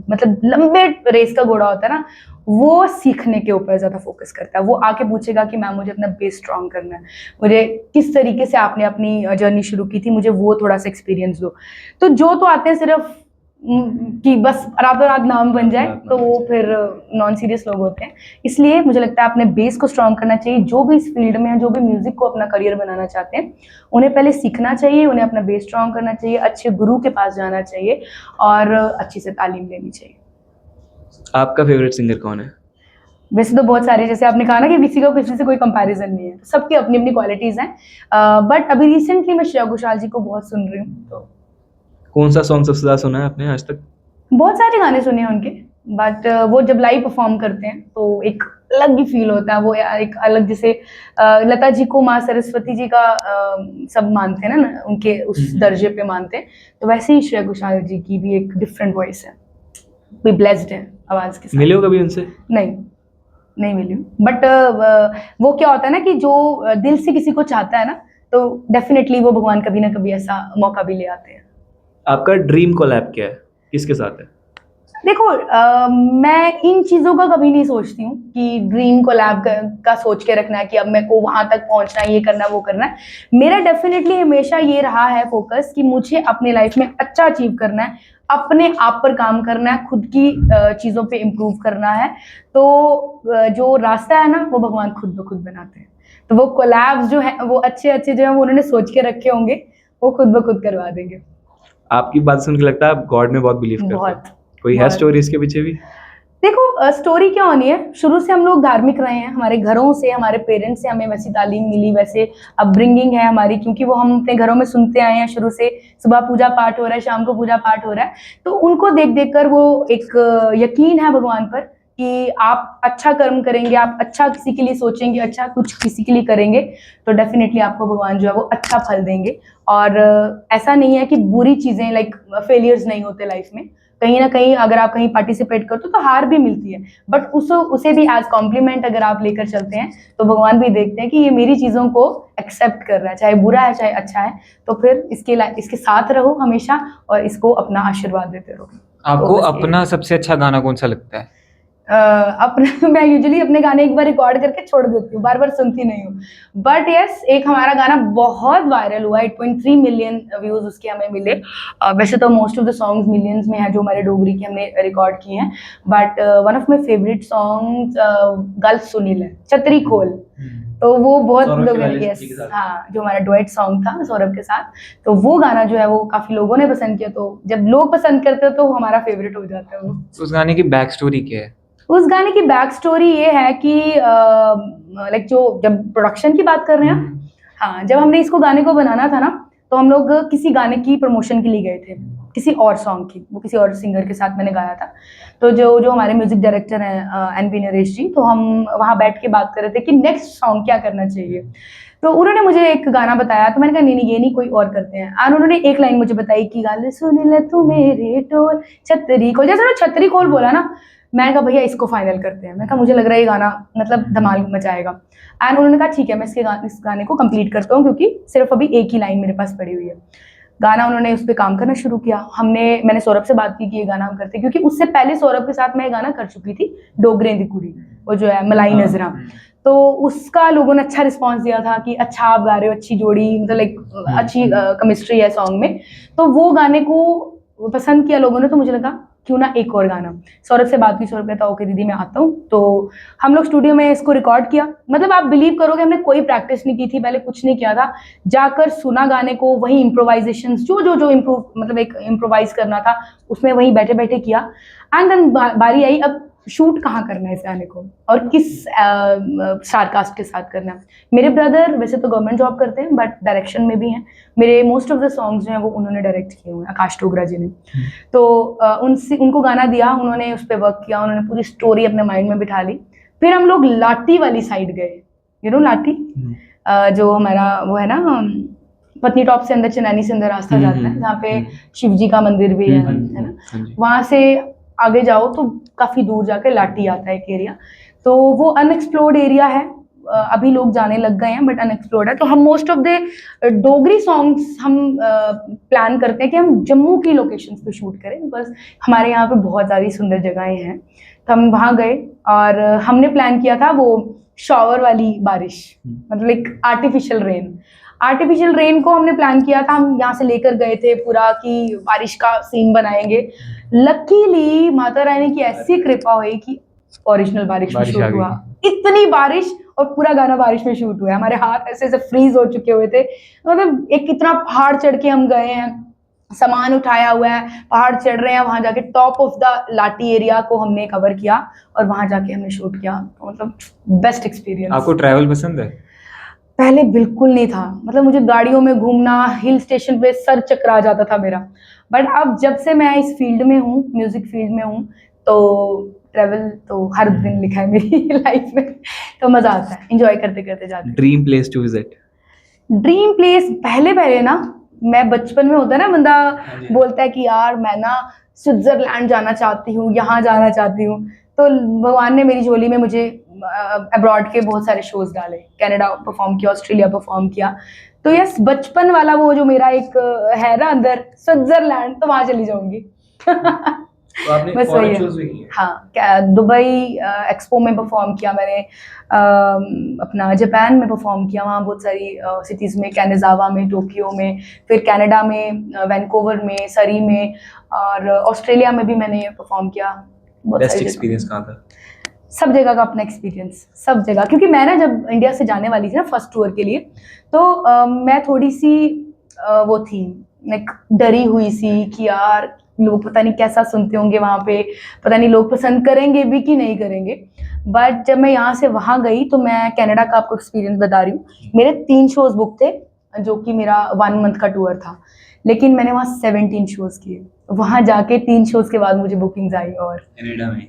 [SPEAKER 2] मतलब लंबे रेस का घोड़ा होता है ना, वो सीखने के ऊपर ज्यादा फोकस करता है। वो आके पूछेगा कि मैम मुझे अपना बेस स्ट्रॉन्ग करना है, मुझे किस तरीके से आपने अपनी जर्नी शुरू की थी, मुझे वो थोड़ा सा एक्सपीरियंस दो। तो जो तो आते हैं सिर्फ कि बस रातों रात नाम बन जाए, तो वो फिर नॉन सीरियस लोग होते हैं। इसलिए मुझे लगता है अपने बेस को स्ट्रॉन्ग करना चाहिए। जो भी इस फील्ड में है, जो भी म्यूजिक को अपना करियर बनाना चाहते हैं, उन्हें पहले सीखना चाहिए, उन्हें अपना बेस स्ट्रॉन्ग करना चाहिए, अच्छे गुरु के पास जाना चाहिए और अच्छी से तालीम लेनी चाहिए।
[SPEAKER 3] आपका फेवरेट सिंगर कौन है?
[SPEAKER 2] वैसे तो बहुत सारे, जैसे आपने कहा ना कि किसी को किसी से कोई कंपैरिजन नहीं है, सबकी अपनी अपनी क्वालिटीज हैं। बट अभी रिसेंटली मैं श्रेया घोषाल जी को बहुत सुन रही हूँ। तो
[SPEAKER 3] कौन सा सॉन्ग सबसे ज्यादा सुना है आपने आज तक?
[SPEAKER 2] बहुत सारे गाने सुने हैं उनके, बट वो जब लाइव परफॉर्म करते हैं तो एक अलग ही फील होता है। वो एक अलग, जैसे लता जी को माँ सरस्वती जी का सब मानते हैं ना, उनके उस दर्जे पे मानते हैं, तो वैसे ही श्रेया घोषाल जी की भी एक डिफरेंट वॉइस है। वी ब्लेस्ड है आवाज के साथ।
[SPEAKER 3] मिले हो कभी उनसे?
[SPEAKER 2] नहीं मिली हूँ, बट वो क्या होता है ना कि जो दिल से किसी को चाहता है ना, तो डेफिनेटली वो भगवान कभी ना कभी ऐसा मौका भी ले आते हैं।
[SPEAKER 3] आपका ड्रीम कोलैब क्या है, किसके साथ है?
[SPEAKER 2] देखो, मैं इन चीजों का कभी नहीं सोचती हूँ कि ड्रीम कोलैब का सोच के रखना है कि अब मेरे को वहां तक पहुंचना है, ये करना है, वो करना है। मेरा डेफिनेटली हमेशा ये रहा है फोकस कि मुझे अपने लाइफ में अच्छा अचीव करना है, अपने आप पर काम करना है, खुद की चीजों पे इम्प्रूव करना है। तो जो रास्ता है ना, वो भगवान खुद ब खुद बनाते हैं। तो वो कोलैब्स जो है, वो अच्छे अच्छे जो है, वो उन्होंने सोच के रखे होंगे, वो खुद ब खुद करवा देंगे।
[SPEAKER 3] आपकी बात सुन के लगता है आप गॉड में बहुत बिलीव करते
[SPEAKER 2] बहुत,
[SPEAKER 3] हैं। कोई है
[SPEAKER 2] बहुत।
[SPEAKER 3] स्टोरी इसके पीछे भी?
[SPEAKER 2] देखो, स्टोरी क्या होनी है, शुरू से हम लोग धार्मिक रहे हैं, हमारे घरों से, हमारे पेरेंट्स से हमें वैसी तालीम मिली, वैसे अपब्रिंगिंग है हमारी, क्योंकि वो हम अपने घरों में सुनते आए हैं शुरू से। सुबह पूजा पाठ हो रहा है, शाम को पूजा पाठ हो रहा है, तो उनको देख देख कर वो एक यकीन है भगवान पर कि आप अच्छा कर्म करेंगे, आप अच्छा किसी के लिए सोचेंगे, अच्छा कुछ किसी के लिए करेंगे, तो डेफिनेटली आपको भगवान जो है वो अच्छा फल देंगे। और ऐसा नहीं है कि बुरी चीजें, लाइक फेलियर्स नहीं होते लाइफ में। कहीं ना कहीं अगर आप कहीं पार्टिसिपेट करते हो तो हार भी मिलती है, बट उसे भी एज कॉम्प्लीमेंट अगर आप लेकर चलते हैं, तो भगवान भी देखते हैं कि ये मेरी चीजों को एक्सेप्ट कर रहा है, चाहे बुरा है चाहे अच्छा है, तो फिर इसके साथ रहो हमेशा और इसको अपना आशीर्वाद देते रहो।
[SPEAKER 1] आपको
[SPEAKER 2] तो
[SPEAKER 1] अपना सबसे अच्छा गाना कौन सा लगता है?
[SPEAKER 2] अपना मैं यूजुअली अपने गाने एक बार रिकॉर्ड करके छोड़ देती हूँ, बार बार सुनती नहीं हूँ। बट यस, एक हमारा गाना बहुत वायरल हुआ, 8.3 मिलियन व्यूज उसके हमें मिले। वैसे तो most of the songs millions में है जो हमारे डोगरी के हमने रिकॉर्ड किए हैं, but one of my favourite songs गल सुनील है, छतरी खोल। तो वो बहुत लोगों ने, यस हाँ, जो हमारा डुएट सॉन्ग था सौरभ के साथ, तो वो गाना जो है वो काफी लोगों ने पसंद किया। तो जब लोग पसंद करते हैं तो हमारा फेवरेट हो जाता है वो।
[SPEAKER 1] उस गाने की बैक स्टोरी क्या है?
[SPEAKER 2] उस गाने की बैक स्टोरी ये है कि लाइक जो जब प्रोडक्शन की बात कर रहे हैं, हाँ, जब हमने इसको गाने को बनाना था ना, तो हम लोग किसी गाने की प्रमोशन के लिए गए थे, किसी और सॉन्ग की, वो किसी और सिंगर के साथ मैंने गाया था। तो जो हमारे म्यूजिक डायरेक्टर हैं एनपी नरेश जी, तो हम वहाँ बैठ के बात कर रहे थे कि नेक्स्ट सॉन्ग क्या करना चाहिए। तो उन्होंने मुझे एक गाना बताया, तो मैंने कहा नहीं ये नहीं, कोई और करते हैं। और उन्होंने एक लाइन मुझे बताई कि गाल सुन ले तू मेरे टोल छतरी खोल, जैसे ना छतरी खोल बोला ना, मैंने कहा भैया इसको फाइनल करते हैं। मैंने कहा मुझे लग रहा है ये गाना मतलब धमाल मचाएगा। एंड उन्होंने कहा ठीक है, मैं इस गाने को कंप्लीट करता हूँ, क्योंकि सिर्फ अभी एक ही लाइन मेरे पास पड़ी हुई है। गाना उन्होंने उस पर काम करना शुरू किया। मैंने सौरभ से बात की कि ये गाना हम करते, क्योंकि उससे पहले सौरभ के साथ मैं ये गाना कर चुकी थी, डोगरे दी कुड़ी, वो जो है मलाई नजरा। तो उसका लोगों ने अच्छा रिस्पॉन्स दिया था कि अच्छा आप गा रहे हो, अच्छी जोड़ी, मतलब लाइक अच्छी केमिस्ट्री है सॉन्ग में। तो वो गाने को पसंद किया लोगों ने, तो मुझे लगा क्यों ना एक और गाना। सौरभ से बात की, सौरभ कहता ओके दीदी मैं आता हूँ। तो हम लोग स्टूडियो में इसको रिकॉर्ड किया। मतलब आप बिलीव करोगे, हमने कोई प्रैक्टिस नहीं की थी, पहले कुछ नहीं किया था, जाकर सुना गाने को, वही इम्प्रोवाइजेशन जो इम्प्रूव, मतलब एक इम्प्रोवाइज करना था उसमें वहीं बैठे बैठे किया। एंड देन बारी आई, अब शूट कहाँ करना है इस गाने को और किस स्टारकास्ट के साथ करना है। मेरे ब्रदर वैसे तो गवर्नमेंट जॉब करते हैं, बट डायरेक्शन में भी हैं। मेरे मोस्ट ऑफ द सॉन्ग्स जो हैं वो उन्होंने डायरेक्ट किए हुए हैं, आकाश डोगरा जी ने। तो उनको गाना दिया, उन्होंने उस पर वर्क किया, उन्होंने पूरी स्टोरी अपने माइंड में बिठा ली। फिर हम लोग लाठी वाली साइड गए, यू नो लाठी, जो हमारा वो है ना पत्नी टॉप से अंदर, चनैनी से अंदर रास्ता जाता है, जहाँ पे शिव जी का मंदिर भी है ना, वहां से आगे जाओ तो काफी दूर जाके लाठी आता है एक एरिया। तो वो अनएक्सप्लोर्ड एरिया है, अभी लोग जाने लग गए हैं, बट अनएक्सप्लोर्ड है। तो हम most of the Dogri songs हम प्लान करते हैं कि हम जम्मू की लोकेशंस पे शूट करें, बिकॉज हमारे यहाँ पे बहुत सारी सुंदर जगहें हैं। तो हम वहाँ गए और हमने प्लान किया था वो शॉवर वाली बारिश, मतलब एक आर्टिफिशियल रेन। आर्टिफिशियल रेन को हमने प्लान किया था, हम यहाँ से लेकर गए थे पूरा कि बारिश का सीन बनाएंगे। लकीली माता रानी की ऐसी कृपा हुई कि ओरिजिनल बारिश में
[SPEAKER 1] बारिश आ
[SPEAKER 2] शूट
[SPEAKER 1] गई।
[SPEAKER 2] हुआ। इतनी बारिश और पूरा गाना बारिश में शूट हुआ है। हमारे हाथ ऐसे ऐसे फ्रीज हो चुके हुए थे, मतलब एक कितना पहाड़ चढ़ के हम गए हैं, सामान उठाया हुआ है, पहाड़ चढ़ रहे हैं, वहां जाके टॉप ऑफ द लाटी एरिया को हमने कवर किया और वहां जाके हमने शूट किया। मतलब बेस्ट एक्सपीरियंस।
[SPEAKER 1] आपको ट्रैवल पसंद है?
[SPEAKER 2] पहले बिल्कुल नहीं था, मतलब मुझे गाड़ियों में घूमना, हिल स्टेशन पे सर चकरा जाता था मेरा। बट अब जब से मैं इस फील्ड में हूँ, म्यूजिक फील्ड में हूँ, तो ट्रैवल तो हर दिन लिखा है मेरी लाइफ में, तो मजा आता है, एंजॉय करते करते जाते हैं।
[SPEAKER 3] Dream place to visit?
[SPEAKER 2] Dream place पहले पहले ना, मैं बचपन में होता है ना बंदा बोलता है कि यार मैं ना स्विट्जरलैंड जाना चाहती हूँ, यहाँ जाना चाहती हूँ, तो भगवान ने मेरी झोली में मुझे अब्रॉड के बहुत सारे शोज डाले, कनाडा परफॉर्म किया, ऑस्ट्रेलिया परफॉर्म किया। तो यस, बचपन वाला वो जो मेरा एक है ना अंदर, स्विट्जरलैंड, तो वहां चली जाऊंगी।
[SPEAKER 3] तो आपने
[SPEAKER 2] बस वही
[SPEAKER 3] फॉरेन
[SPEAKER 2] है।
[SPEAKER 3] शोज भी किए?
[SPEAKER 2] हाँ, दुबई एक्सपो में परफॉर्म किया मैंने, अपना जापान में परफॉर्म किया, वहाँ बहुत सारी सिटीज़ में, कैनाजावा में, टोक्यो में, फिर कनाडा में, वैंकूवर में, सरी में, और ऑस्ट्रेलिया में भी मैंने परफॉर्म किया। बहुत
[SPEAKER 3] बेस्ट
[SPEAKER 2] सारी जगह।
[SPEAKER 3] एक्सपीरियंस कहाँ था?
[SPEAKER 2] सब जगह का अपना एक्सपीरियंस, सब जगह, क्योंकि मैं ना जब इंडिया से जाने वाली थी ना फर्स्ट टूर के लिए, तो मैं थोड़ी सी वो थी, लाइक डरी हुई सी कि यार लोग पता नहीं कैसा सुनते होंगे वहाँ पे, पता नहीं लोग पसंद करेंगे भी कि नहीं करेंगे। बट जब मैं यहाँ से वहाँ गई, तो मैं कनाडा का आपको एक्सपीरियंस बता रही हूँ। मेरे 3 शोज बुक थे, जो कि मेरा 1 मंथ का टूर था, लेकिन मैंने वहाँ 17 शोज किए। वहाँ जाके 3 शोज के बाद मुझे बुकिंग्स आई, और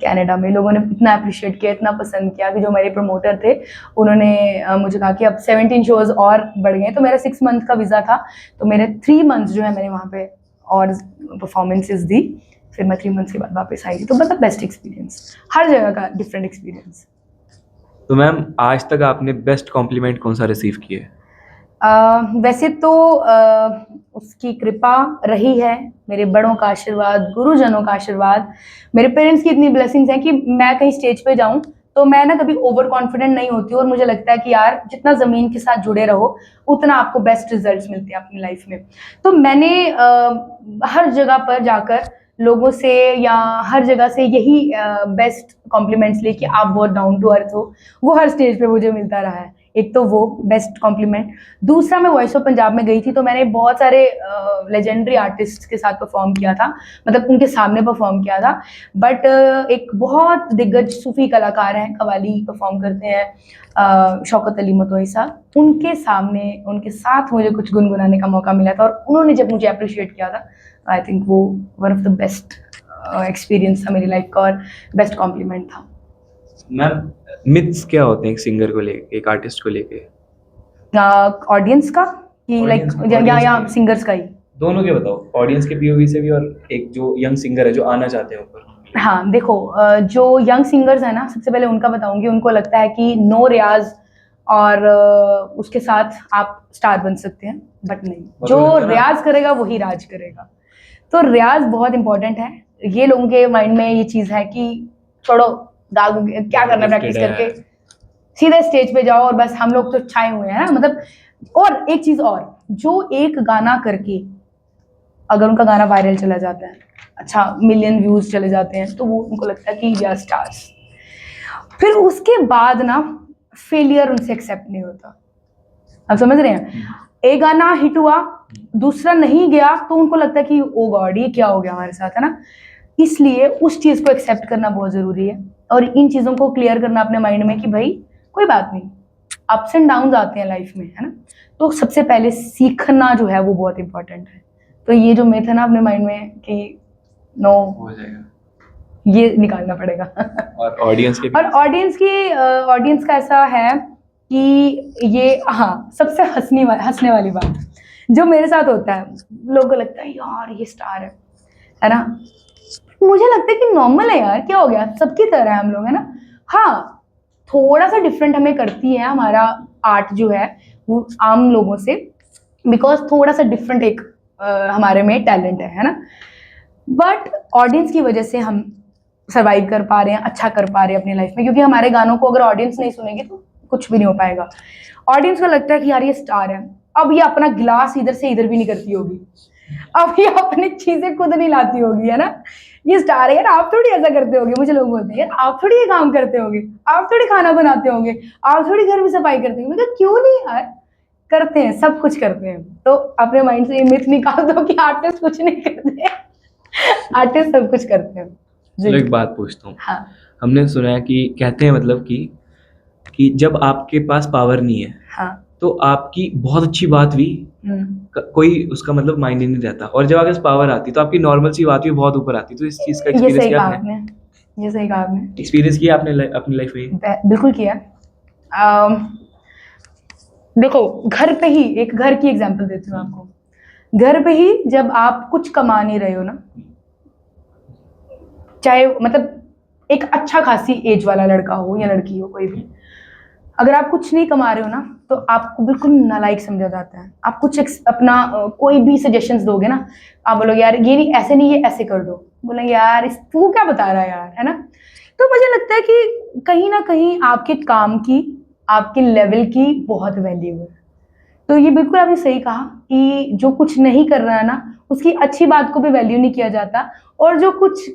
[SPEAKER 2] कनाडा में लोगों ने इतना अप्रिशिएट किया, इतना पसंद किया कि जो मेरे प्रमोटर थे उन्होंने मुझे कहा कि अब 17 शोज और बढ़ गए। तो मेरा 6 मंथ का वीज़ा था, तो मेरे 3 मंथ्स जो है मैंने वहाँ पे और परफॉर्मेंसेस दी, फिर मैं 3 मंथ्स के बाद वापस आई थी। तो मतलब बेस्ट एक्सपीरियंस, हर जगह का डिफरेंट एक्सपीरियंस।
[SPEAKER 3] तो मैम आज तक आपने बेस्ट कॉम्प्लीमेंट कौन सा रिसीव किया है?
[SPEAKER 2] वैसे तो उसकी कृपा रही है, मेरे बड़ों का आशीर्वाद, गुरुजनों का आशीर्वाद, मेरे पेरेंट्स की इतनी ब्लेसिंग्स हैं कि मैं कहीं स्टेज पे जाऊं तो मैं ना कभी ओवर कॉन्फिडेंट नहीं होती, और मुझे लगता है कि यार जितना ज़मीन के साथ जुड़े रहो उतना आपको बेस्ट रिजल्ट्स मिलते हैं अपनी लाइफ में। तो मैंने हर जगह पर जाकर लोगों से या हर जगह से यही बेस्ट कॉम्प्लीमेंट्स लिए कि आप बहुत डाउन टू अर्थ हो, वो हर स्टेज पे मुझे मिलता रहा है। एक तो वो बेस्ट कॉम्प्लीमेंट। दूसरा, मैं वॉइस ऑफ पंजाब में गई थी, तो मैंने बहुत सारे लेजेंडरी आर्टिस्ट के साथ परफॉर्म किया था, मतलब उनके सामने परफॉर्म किया था। बट एक बहुत दिग्गज सूफी कलाकार हैं, कवाली परफॉर्म करते हैं, शौकत अली मतोई साहब, उनके सामने उनके साथ मुझे कुछ गुनगुनाने का मौका मिला था, और उन्होंने जब मुझे अप्रिशिएट किया था, आई थिंक वो one of the best experience था मेरी लाइफ का, और बेस्ट कॉम्प्लीमेंट था।
[SPEAKER 3] मैम मिथ्स क्या होते हैं एक सिंगर को लेके, एक आर्टिस्ट को लेके?
[SPEAKER 2] ऑडियंस का कि लाइक,
[SPEAKER 3] Audience
[SPEAKER 2] या
[SPEAKER 3] के।
[SPEAKER 2] सिंगर्स का ही?
[SPEAKER 3] दोनों के बताओ, ऑडियंस के पीओवी से भी और एक जो यंग सिंगर है जो आना चाहते हैं ऊपर।
[SPEAKER 2] हाँ देखो, जो यंग सिंगर्स हैं ना, सबसे पहले उनका बताऊंगी। उनको लगता है कि नो रियाज और उसके साथ आप स्टार बन सकते हैं, बट नहीं,
[SPEAKER 3] और
[SPEAKER 2] जो
[SPEAKER 3] वो लगता है ना-
[SPEAKER 2] रियाज करेगा वही राज करेगा। तो रियाज बहुत इंपॉर्टेंट है। ये लोगों के माइंड में ये चीज़ है कि छोड़ो, दाग क्या करना, प्रैक्टिस
[SPEAKER 3] Gifted है।
[SPEAKER 2] करके सीधे स्टेज पे जाओ और बस हम लोग तो छाए हुए हैं ना, मतलब। और एक चीज़ और, जो एक गाना करके अगर उनका गाना वायरल चला जाता है, अच्छा मिलियन व्यूज चले जाते हैं, तो वो उनको लगता है कि वी आर स्टार्स। फिर उसके बाद ना फेलियर उनसे एक्सेप्ट नहीं होता। आप समझ रहे हैं? एक गाना हिट हुआ, दूसरा नहीं गया, तो उनको लगता है कि ओ गॉड, ये क्या हो गया हमारे साथ, है ना। इसलिए उस चीज़ को एक्सेप्ट करना बहुत ज़रूरी है, और इन चीज़ों को क्लियर करना अपने माइंड में कि भाई कोई बात नहीं, अप्स एंड डाउन्स आते हैं लाइफ में, है ना। तो सबसे पहले सीखना जो है वो बहुत इंपॉर्टेंट है। तो ये जो मिथ है ना अपने माइंड में कि नो,
[SPEAKER 3] हो जाएगा।
[SPEAKER 2] ये निकालना पड़ेगा।
[SPEAKER 3] और ऑडियंस के
[SPEAKER 2] और ऑडियंस का ऐसा है कि ये, हाँ, सबसे हंसने वाली बात जो मेरे साथ होता है, लोगों को लगता है यार ये स्टार है ना। मुझे लगता है कि नॉर्मल है यार, क्या हो गया, सबकी तरह है हम लोग, है ना। हाँ, थोड़ा सा डिफरेंट हमें करती है हमारा आर्ट जो है वो आम लोगों से, बिकॉज थोड़ा सा डिफरेंट एक हमारे में टैलेंट है ना। बट ऑडियंस की वजह से हम सर्वाइव कर पा रहे हैं, अच्छा कर पा रहे हैं अपनी लाइफ में, क्योंकि हमारे गानों को अगर ऑडियंस नहीं सुनेगी तो कुछ भी नहीं हो पाएगा। ऑडियंस को लगता है कि यार ये स्टार है, अब ये अपना गिलास इधर से इधर भी नहीं करती होगी, अब ये अपनी चीजें खुद नहीं लाती होगी, है ना। ये स्टार है यार, आप थोड़ी ऐसा करते होगे। मुझे लोग बोलते हैं यार आप थोड़ी ये काम करते होगे, आप थोड़ी खाना बनाते होंगे, आप थोड़ी घर में सफाई करते होंगे। मैं कहा क्यों नहीं यार, करते हैं, सब कुछ करते हैं। तो अपने माइंड से ये मिथ निकाल दो कि आर्टिस्ट कुछ नहीं करते, आर्टिस्ट सब कुछ करते हैं।
[SPEAKER 3] चलो एक बात पूछता हूँ।
[SPEAKER 2] हाँ
[SPEAKER 3] हमने सुना है कि कहते हैं मतलब कि जब आपके पास पावर नहीं है
[SPEAKER 2] हाँ।
[SPEAKER 3] तो आपकी बहुत अच्छी बात भी कोई उसका मतलब मायने नहीं रहता, और जब आपके पास पावर आती है तो आपकी नॉर्मल सी बात भी बहुत ऊपर आती है। तो इस चीज़ का
[SPEAKER 2] ये
[SPEAKER 3] एक्सपीरियंस
[SPEAKER 2] सही
[SPEAKER 3] किया
[SPEAKER 2] कहा
[SPEAKER 3] आपने?
[SPEAKER 2] आपने, ये सही कहा आपने,
[SPEAKER 3] एक्सपीरियंस किया आपने अपनी लाइफ में?
[SPEAKER 2] बिल्कुल किया। देखो घर पे ही एक घर की एग्जांपल देती हूँ आपको। घर पे ही जब आप कुछ कमा नहीं रहे हो ना, चाहे मतलब एक अच्छा खासी एज वाला लड़का हो या लड़की हो, कोई भी, अगर आप कुछ नहीं कमा रहे हो ना तो आपको बिल्कुल नालायक समझा जाता है। आप कुछ अपना कोई भी सजेशंस दोगे ना, आप बोलोगे यार ये नहीं, ऐसे नहीं, ये ऐसे कर दो, बोलेंगे यार इस तू क्या बता रहा है यार, है ना। तो मुझे लगता है कि कहीं ना कहीं आपके काम की, आपके लेवल की बहुत वैल्यू है। तो ये बिल्कुल आपने सही कहा कि जो कुछ नहीं कर रहा है ना, उसकी अच्छी बात को भी वैल्यू नहीं किया जाता, और जो कुछ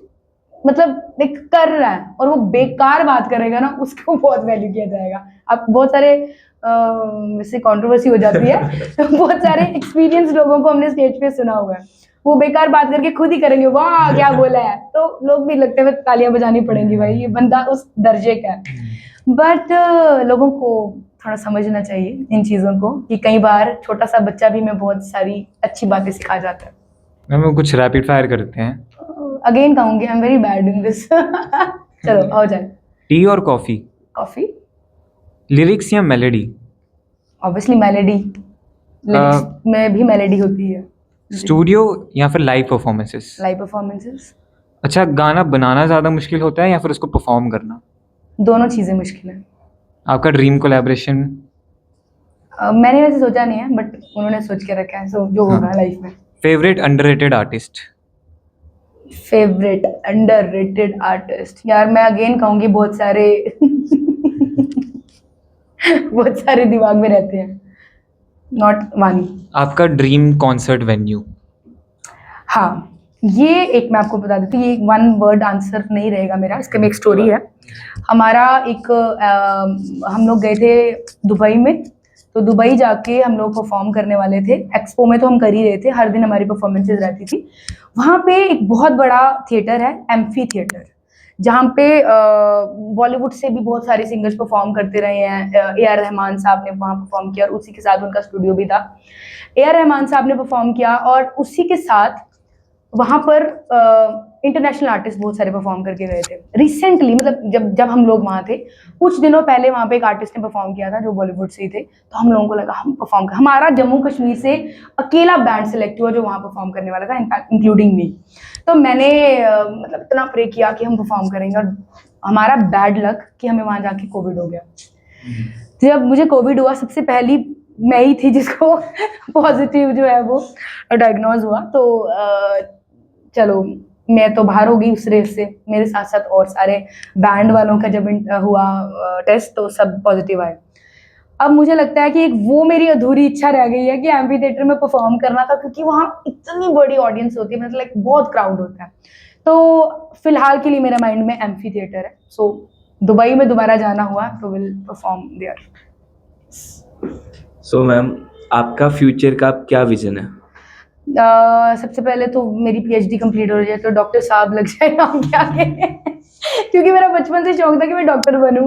[SPEAKER 2] मतलब एक कर रहा है और वो बेकार बात करेगा ना, उसको बहुत वैल्यू किया जाएगा। अब बहुत सारे इससे कंट्रोवर्सी हो जाती है तो बहुत सारे एक्सपीरियंस लोगों को हमने स्टेज पे सुना हुआ है, वो बेकार बात करके खुद ही करेंगे वाह क्या बोला है, तो लोग भी लगते हैं तालियां बजानी पड़ेंगी, भाई ये बंदा उस दर्जे का है। बट लोगों को थोड़ा समझना चाहिए इन चीज़ों को कि कई बार छोटा सा बच्चा भी हमें बहुत सारी अच्छी बातें सिखा जाता है।
[SPEAKER 1] मैम कुछ रैपिड फायर करते हैं।
[SPEAKER 2] अगेन कहूंगी I am very bad in this चलो हो जाए।
[SPEAKER 1] टी और कॉफी?
[SPEAKER 2] कॉफी।
[SPEAKER 1] लिरिक्स या मेलोडी?
[SPEAKER 2] ऑब्वियसली मेलोडी, लिरिक्स में भी मेलोडी होती है।
[SPEAKER 1] स्टूडियो या फिर लाइव परफॉर्मेंसेस?
[SPEAKER 2] Live performances.
[SPEAKER 1] अच्छा, गाना बनाना ज़्यादा मुश्किल होता है या फिर उसको परफॉर्म करना?
[SPEAKER 2] दोनों चीज़ें मुश्किल है।
[SPEAKER 1] आपका ड्रीम कोलैबोरेशन?
[SPEAKER 2] मैंने वैसे सोचा नहीं है, बट उन्होंने सोच के रखा है, सो जो होगा लाइफ में।
[SPEAKER 1] Favourite underrated artist?
[SPEAKER 2] Favourite underrated artist, यार मैं अगेन कहूंगी बहुत सारे बहुत सारे दिमाग में रहते हैं, नॉट वन।
[SPEAKER 1] आपका ड्रीम कॉन्सर्ट वेन्यू?
[SPEAKER 2] हाँ, ये एक मैं आपको बता देती हूँ, ये एक वन वर्ड आंसर नहीं रहेगा मेरा, इसका में एक स्टोरी है। हमारा एक हम लोग गए थे दुबई में, तो दुबई जाके हम लोग परफॉर्म करने वाले थे। एक्सपो में तो हम कर ही रहे थे, हर दिन हमारी परफॉर्मेंसेज रहती थी। वहाँ पे एक बहुत बड़ा थिएटर है, एम्फी थिएटर, जहाँ पे बॉलीवुड से भी बहुत सारे सिंगर्स परफॉर्म करते रहे हैं। ए आर रहमान साहब ने वहाँ परफॉर्म किया और उसी के साथ उनका स्टूडियो भी था। ए आर रहमान साहब ने परफॉर्म किया और उसी के साथ वहाँ पर इंटरनेशनल आर्टिस्ट बहुत सारे परफॉर्म करके गए थे रिसेंटली। मतलब जब हम लोग वहाँ थे, कुछ दिनों पहले वहाँ पे एक आर्टिस्ट ने परफॉर्म किया था जो बॉलीवुड से ही थे। तो हम लोगों को लगा हम परफॉर्म कर, हमारा जम्मू कश्मीर से अकेला बैंड सेलेक्ट हुआ जो वहाँ परफॉर्म करने वाला था, इनफैक्ट इंक्लूडिंग मी। तो मैंने मतलब इतना प्रे किया कि हम परफॉर्म करेंगे, और हमारा बैड लक कि हमें वहाँ जाके कोविड हो गया। जब मुझे कोविड हुआ, सबसे पहली मैं ही थी जिसको पॉजिटिव जो है वो डायग्नोज हुआ। तो चलो मैं तो बाहर हो गई उस रेस से, मेरे साथ साथ और सारे बैंड वालों का जब हुआ टेस्ट तो सब पॉजिटिव आए। अब मुझे लगता है कि एक वो मेरी अधूरी इच्छा रह गई है कि एम्फी थिएटर में परफॉर्म करना था, क्योंकि वहाँ इतनी बड़ी ऑडियंस होती है, मतलब लाइक बहुत क्राउड होता है। तो फिलहाल के लिए मेरे माइंड में एम्फी थिएटर है। सो दुबई में दोबारा जाना हुआ तो will perform there.
[SPEAKER 3] So ma'am, आपका फ्यूचर का क्या विजन है?
[SPEAKER 2] सबसे पहले तो मेरी पीएचडी कंप्लीट हो जाए तो डॉक्टर साहब लग जाए नाम के आगे क्योंकि मेरा बचपन से शौक था कि मैं डॉक्टर बनूं।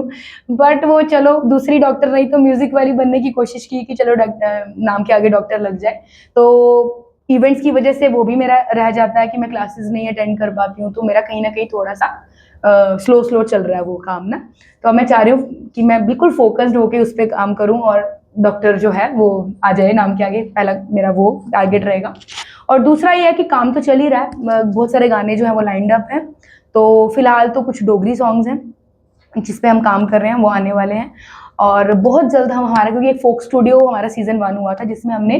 [SPEAKER 2] बट वो चलो दूसरी डॉक्टर नहीं तो म्यूजिक वाली बनने की कोशिश की कि चलो नाम के आगे डॉक्टर लग जाए। तो इवेंट्स की वजह से वो भी मेरा रह जाता है कि मैं क्लासेस नहीं अटेंड कर पाती हूँ, तो मेरा कहीं ना कहीं थोड़ा सा स्लो चल रहा है वो काम ना। तो मैं चाह रही हूँ कि मैं बिल्कुल फोकस्ड होकर उस पर काम करूँ और डॉक्टर जो है वो आ जाए नाम के आगे, पहला मेरा वो टारगेट रहेगा। और दूसरा ये है कि काम तो चल ही रहा है, बहुत सारे गाने जो हैं वो लाइंड अप हैं। तो फिलहाल तो कुछ डोगरी सॉन्ग्स हैं जिस पे हम काम कर रहे हैं, वो आने वाले हैं। और बहुत जल्द हम हमारा, क्योंकि एक फोक स्टूडियो हमारा सीजन 1 हुआ था जिसमें हमने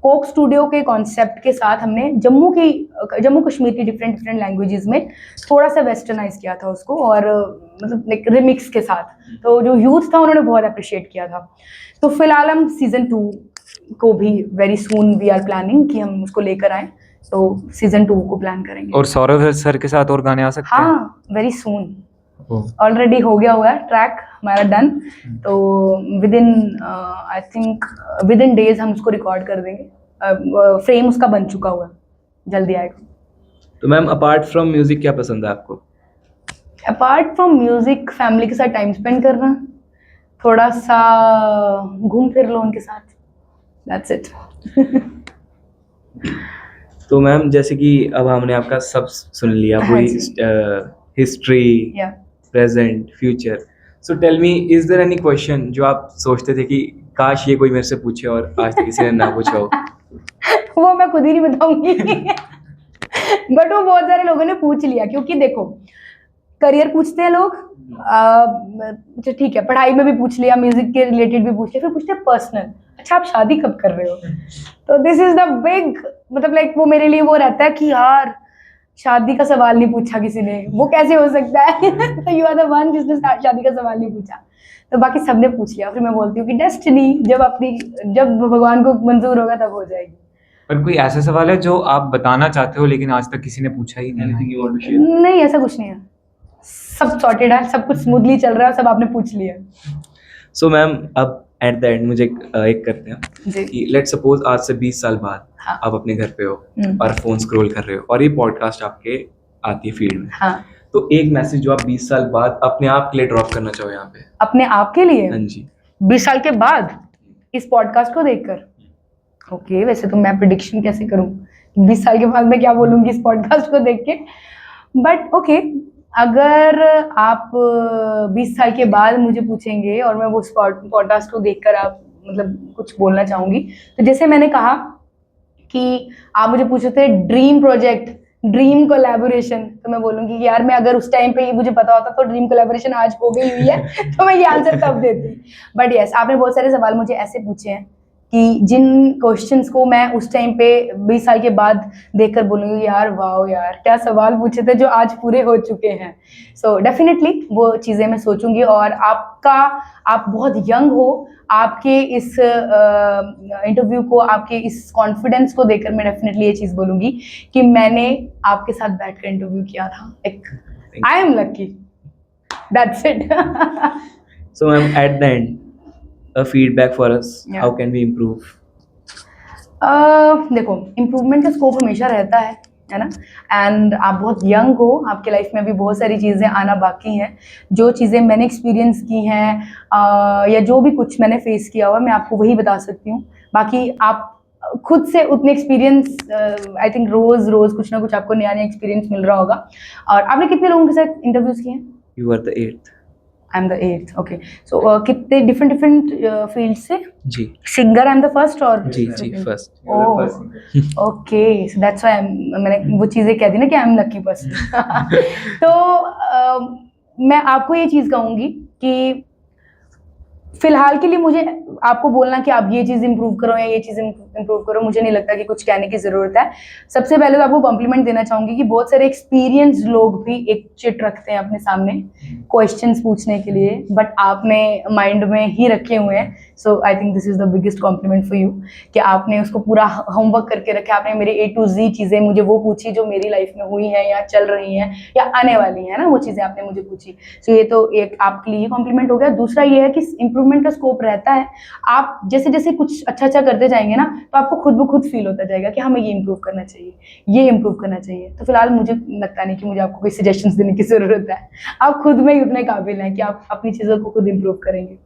[SPEAKER 2] कोक स्टूडियो के कॉन्सेप्ट के साथ हमने जम्मू कश्मीर की डिफरेंट लैंग्वेजेस में थोड़ा सा वेस्टर्नाइज किया था उसको, और मतलब लाइक रिमिक्स के साथ। तो जो यूथ था उन्होंने बहुत अप्रिशिएट किया था। तो फिलहाल हम सीजन 2 को भी very soon we are planning कि हम उसको लेकर आए, तो सीजन 2 को प्लान करेंगे।
[SPEAKER 1] और सौरभ सर के साथ और गाने आ सकते हैं?
[SPEAKER 2] हाँ, वेरी सून।
[SPEAKER 1] ओह,
[SPEAKER 2] ऑलरेडी हो गया हुआ है ट्रैक हमारा डन, तो with in I think with in days हम उसको रिकॉर्ड कर देंगे। फ्रेम उसका बन चुका हुआ है, जल्दी आएगा।
[SPEAKER 3] तो मैम अपार्ट फ्रॉम म्यूजिक क्या पसंद है आपको?
[SPEAKER 2] अपार्ट फ्रॉम म्यूजिक, फैमिली के साथ टाइम स्पेंड करना, थोड़ा सा घूम फिर लो उनके साथ, दैट्स इट।
[SPEAKER 3] तो मैम जैसे कि अब हमने आपका सब सुन लिया,
[SPEAKER 2] हाँ
[SPEAKER 3] पूरी
[SPEAKER 2] जी।
[SPEAKER 3] हिस्ट्री,
[SPEAKER 2] या
[SPEAKER 3] present, future. So tell me, is there any question जो आप सोचते थे कि काश ये कोई मेरे से पूछे और आज तक किसी ने ना पूछा हो?
[SPEAKER 2] वो मैं खुद ही नहीं बताऊंगी। बट वो बहुत सारे लोगों ने पूछ लिया, क्योंकि देखो करियर पूछते हैं लोग, अच्छा ठीक है, पढ़ाई में भी पूछ लिया, म्यूजिक के रिलेटेड भी पूछ लिया, फिर पूछते हैं पर्सनल, अच्छा आप शादी कब कर रहे हो? तो दिस इज द बिग, मतलब लाइक वो मेरे लिए वो रहता है कि यार शादी का सवाल नहीं पूछा किसी ने, वो कैसे हो सकता है? तो यू आर द वन जिसने शादी का सवाल नहीं पूछा। तो बाकी सबने पूछ लिया, फिर मैं बोलती हूँ कि डेस्टिनी, जब भगवान को मंजूर होगा तब हो जाएगी।
[SPEAKER 1] पर कोई ऐसा सवाल है जो आप बताना चाहते हो लेकिन आज तक किसी ने पूछा ही नहीं है?
[SPEAKER 3] Anything you want to share?
[SPEAKER 2] नहीं, ऐसा कुछ नहीं है, सब सॉर्टेड है, सब कुछ स्मूथली चल रहा है, सब आपने पूछ लिया।
[SPEAKER 3] सो मैम अब एट द एंड मुझे एक करते हैं
[SPEAKER 2] जी।
[SPEAKER 3] कि लेट सपोज आज से 20 साल बाद
[SPEAKER 2] हाँ।
[SPEAKER 3] आप अपने घर पे हो
[SPEAKER 2] हम्म।
[SPEAKER 3] और फोन स्क्रॉल कर रहे हो और ये पॉडकास्ट आपके आती है फीड में,
[SPEAKER 2] हाँ,
[SPEAKER 3] तो एक मैसेज जो आप 20 साल बाद अपने आप के लिए ड्रॉप करना चाहो यहाँ पे?
[SPEAKER 2] अपने आप के लिए
[SPEAKER 3] हाँ जी।
[SPEAKER 2] 20 साल के बाद इस पॉडकास्ट को देखकर, ओके, वैसे तो मैं प्रिडिक्शन कैसे करूं 20 साल के बाद मैं क्या बोलूंगी इस पॉडकास्ट को देख के, बट ओके, अगर आप 20 साल के बाद मुझे पूछेंगे और मैं वो पॉडकास्ट को देखकर आप मतलब कुछ बोलना चाहूंगी, तो जैसे मैंने कहा कि आप मुझे पूछे थे ड्रीम प्रोजेक्ट, ड्रीम कोलैबोरेशन, तो मैं बोलूंगी कि यार मैं अगर उस टाइम पे ये मुझे पता होता तो ड्रीम कोलैबोरेशन आज हो गई हुई है, तो मैं ये आंसर तब देती। बट यस, आपने बहुत सारे सवाल मुझे ऐसे पूछे हैं कि जिन क्वेश्चंस को मैं उस टाइम पे 20 साल के बाद देखकर बोलूंगी यार वाओ यार क्या सवाल पूछे थे जो आज पूरे हो चुके हैं। सो डेफिनेटली वो चीज़ें मैं सोचूंगी, और आप बहुत यंग हो, आपके इस इंटरव्यू को, आपके इस कॉन्फिडेंस को देखकर मैं डेफिनेटली ये चीज़ बोलूंगी कि मैंने आपके साथ बैठकर इंटरव्यू किया था। एक I am lucky, that's it.
[SPEAKER 3] So ma'am at the end a feedback for us,
[SPEAKER 2] Yeah.
[SPEAKER 3] how can we improve?
[SPEAKER 2] देखो इम्प्रूवमेंट का स्कोप हमेशा रहता है ना, एंड आप बहुत यंग हो, आपके लाइफ में अभी बहुत सारी चीज़ें आना बाकी हैं, जो चीज़ें मैंने एक्सपीरियंस की हैं या जो भी कुछ मैंने फेस किया हुआ मैं आपको वही बता सकती हूँ। बाकी आप खुद से उतने एक्सपीरियंस, आई थिंक रोज़ रोज़ कुछ ना कुछ आपको नया नया एक्सपीरियंस मिल रहा होगा। और आपने कितने लोगों के साथ इंटरव्यूज़ किए हैं?
[SPEAKER 3] You are the 8th.
[SPEAKER 2] I am the 8th, okay. So कितने डिफरेंट फील्ड से?
[SPEAKER 3] जी
[SPEAKER 2] singer I am the first, और
[SPEAKER 3] जी जी first.
[SPEAKER 2] Okay, so that's why मैंने वो चीज़ें कह दी ना कि आई एम लकी पर्सन। तो मैं आपको ये चीज़ कहूँगी कि फिलहाल के लिए मुझे आपको बोलना कि आप ये चीज़ इंप्रूव करो या ये चीज़ इंप्रूव करो, मुझे नहीं लगता कि कुछ कहने की ज़रूरत है। सबसे पहले तो आपको कॉम्प्लीमेंट देना चाहूँगी कि बहुत सारे एक्सपीरियंस्ड लोग भी एक चिट रखते हैं अपने सामने क्वेश्चंस पूछने के लिए, बट आपने माइंड में ही रखे हुए हैं। So I think this is the biggest compliment for you कि आपने उसको पूरा होमवर्क करके रखा, आपने मेरे A to Z चीज़ें मुझे वो पूछी जो मेरी लाइफ में हुई हैं या चल रही हैं या आने वाली हैं ना, वो चीज़ें आपने मुझे पूछी। सो ये तो एक आपके लिए कॉम्प्लीमेंट हो गया। दूसरा ये है कि इम्प्रूवमेंट का स्कोप रहता है, आप जैसे जैसे कुछ अच्छा अच्छा करते जाएंगे ना तो आपको खुद ब खुद फील होता जाएगा कि हमें ये इम्प्रूव करना चाहिए, ये इम्प्रूव करना चाहिए। तो फिलहाल मुझे लगता नहीं कि मुझे आपको कोई सजेशंस देने की ज़रूरत है, आप खुद में ही उतने काबिल हैं कि आप अपनी चीज़ों को खुद इम्प्रूव करेंगे।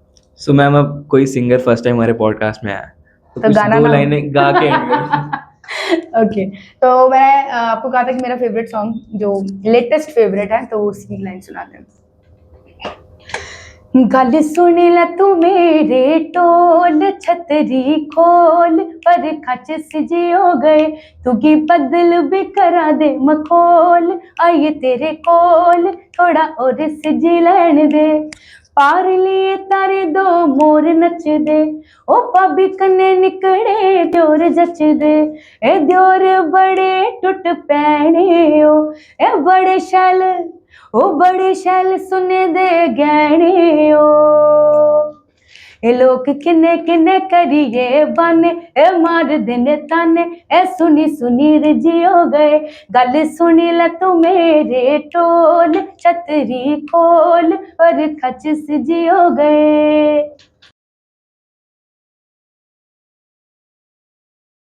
[SPEAKER 3] सो मैम अब कोई सिंगर फर्स्ट टाइम हमारे पॉडकास्ट में आया तो कुछ
[SPEAKER 2] गाना
[SPEAKER 3] 2
[SPEAKER 2] ना-
[SPEAKER 3] लाइनें गा के end करो।
[SPEAKER 2] ओके, तो मैं आपको कहा था कि मेरा फेवरेट सॉन्ग जो लेटेस्ट फेवरेट है तो उसकी लाइन सुनाते हैं। गल सुन ला तू मेरे टोल, छतरी खोल पर खच सिजियो गए, तुगी बदल भी करा दे मखोल, आइए तेरे कोल थोड़ा और सिजी लैन दे, पार लिए तारे दो मोर नच दे, ओ पाबी कन्ने निकले द्योर जच दे, ए द्योर बड़े टुट पैने ओ, ए बड़े शैल ओ बड़े शैल सुने दे गहने ओ, ए लोग किन्ने किन्ने करिए बाने, ए मार देने ताने, ए सुनी सुनी रिजियो गए, गल सुनी ला तू मेरे टोल, छतरी खोल और खच सिजियो गए।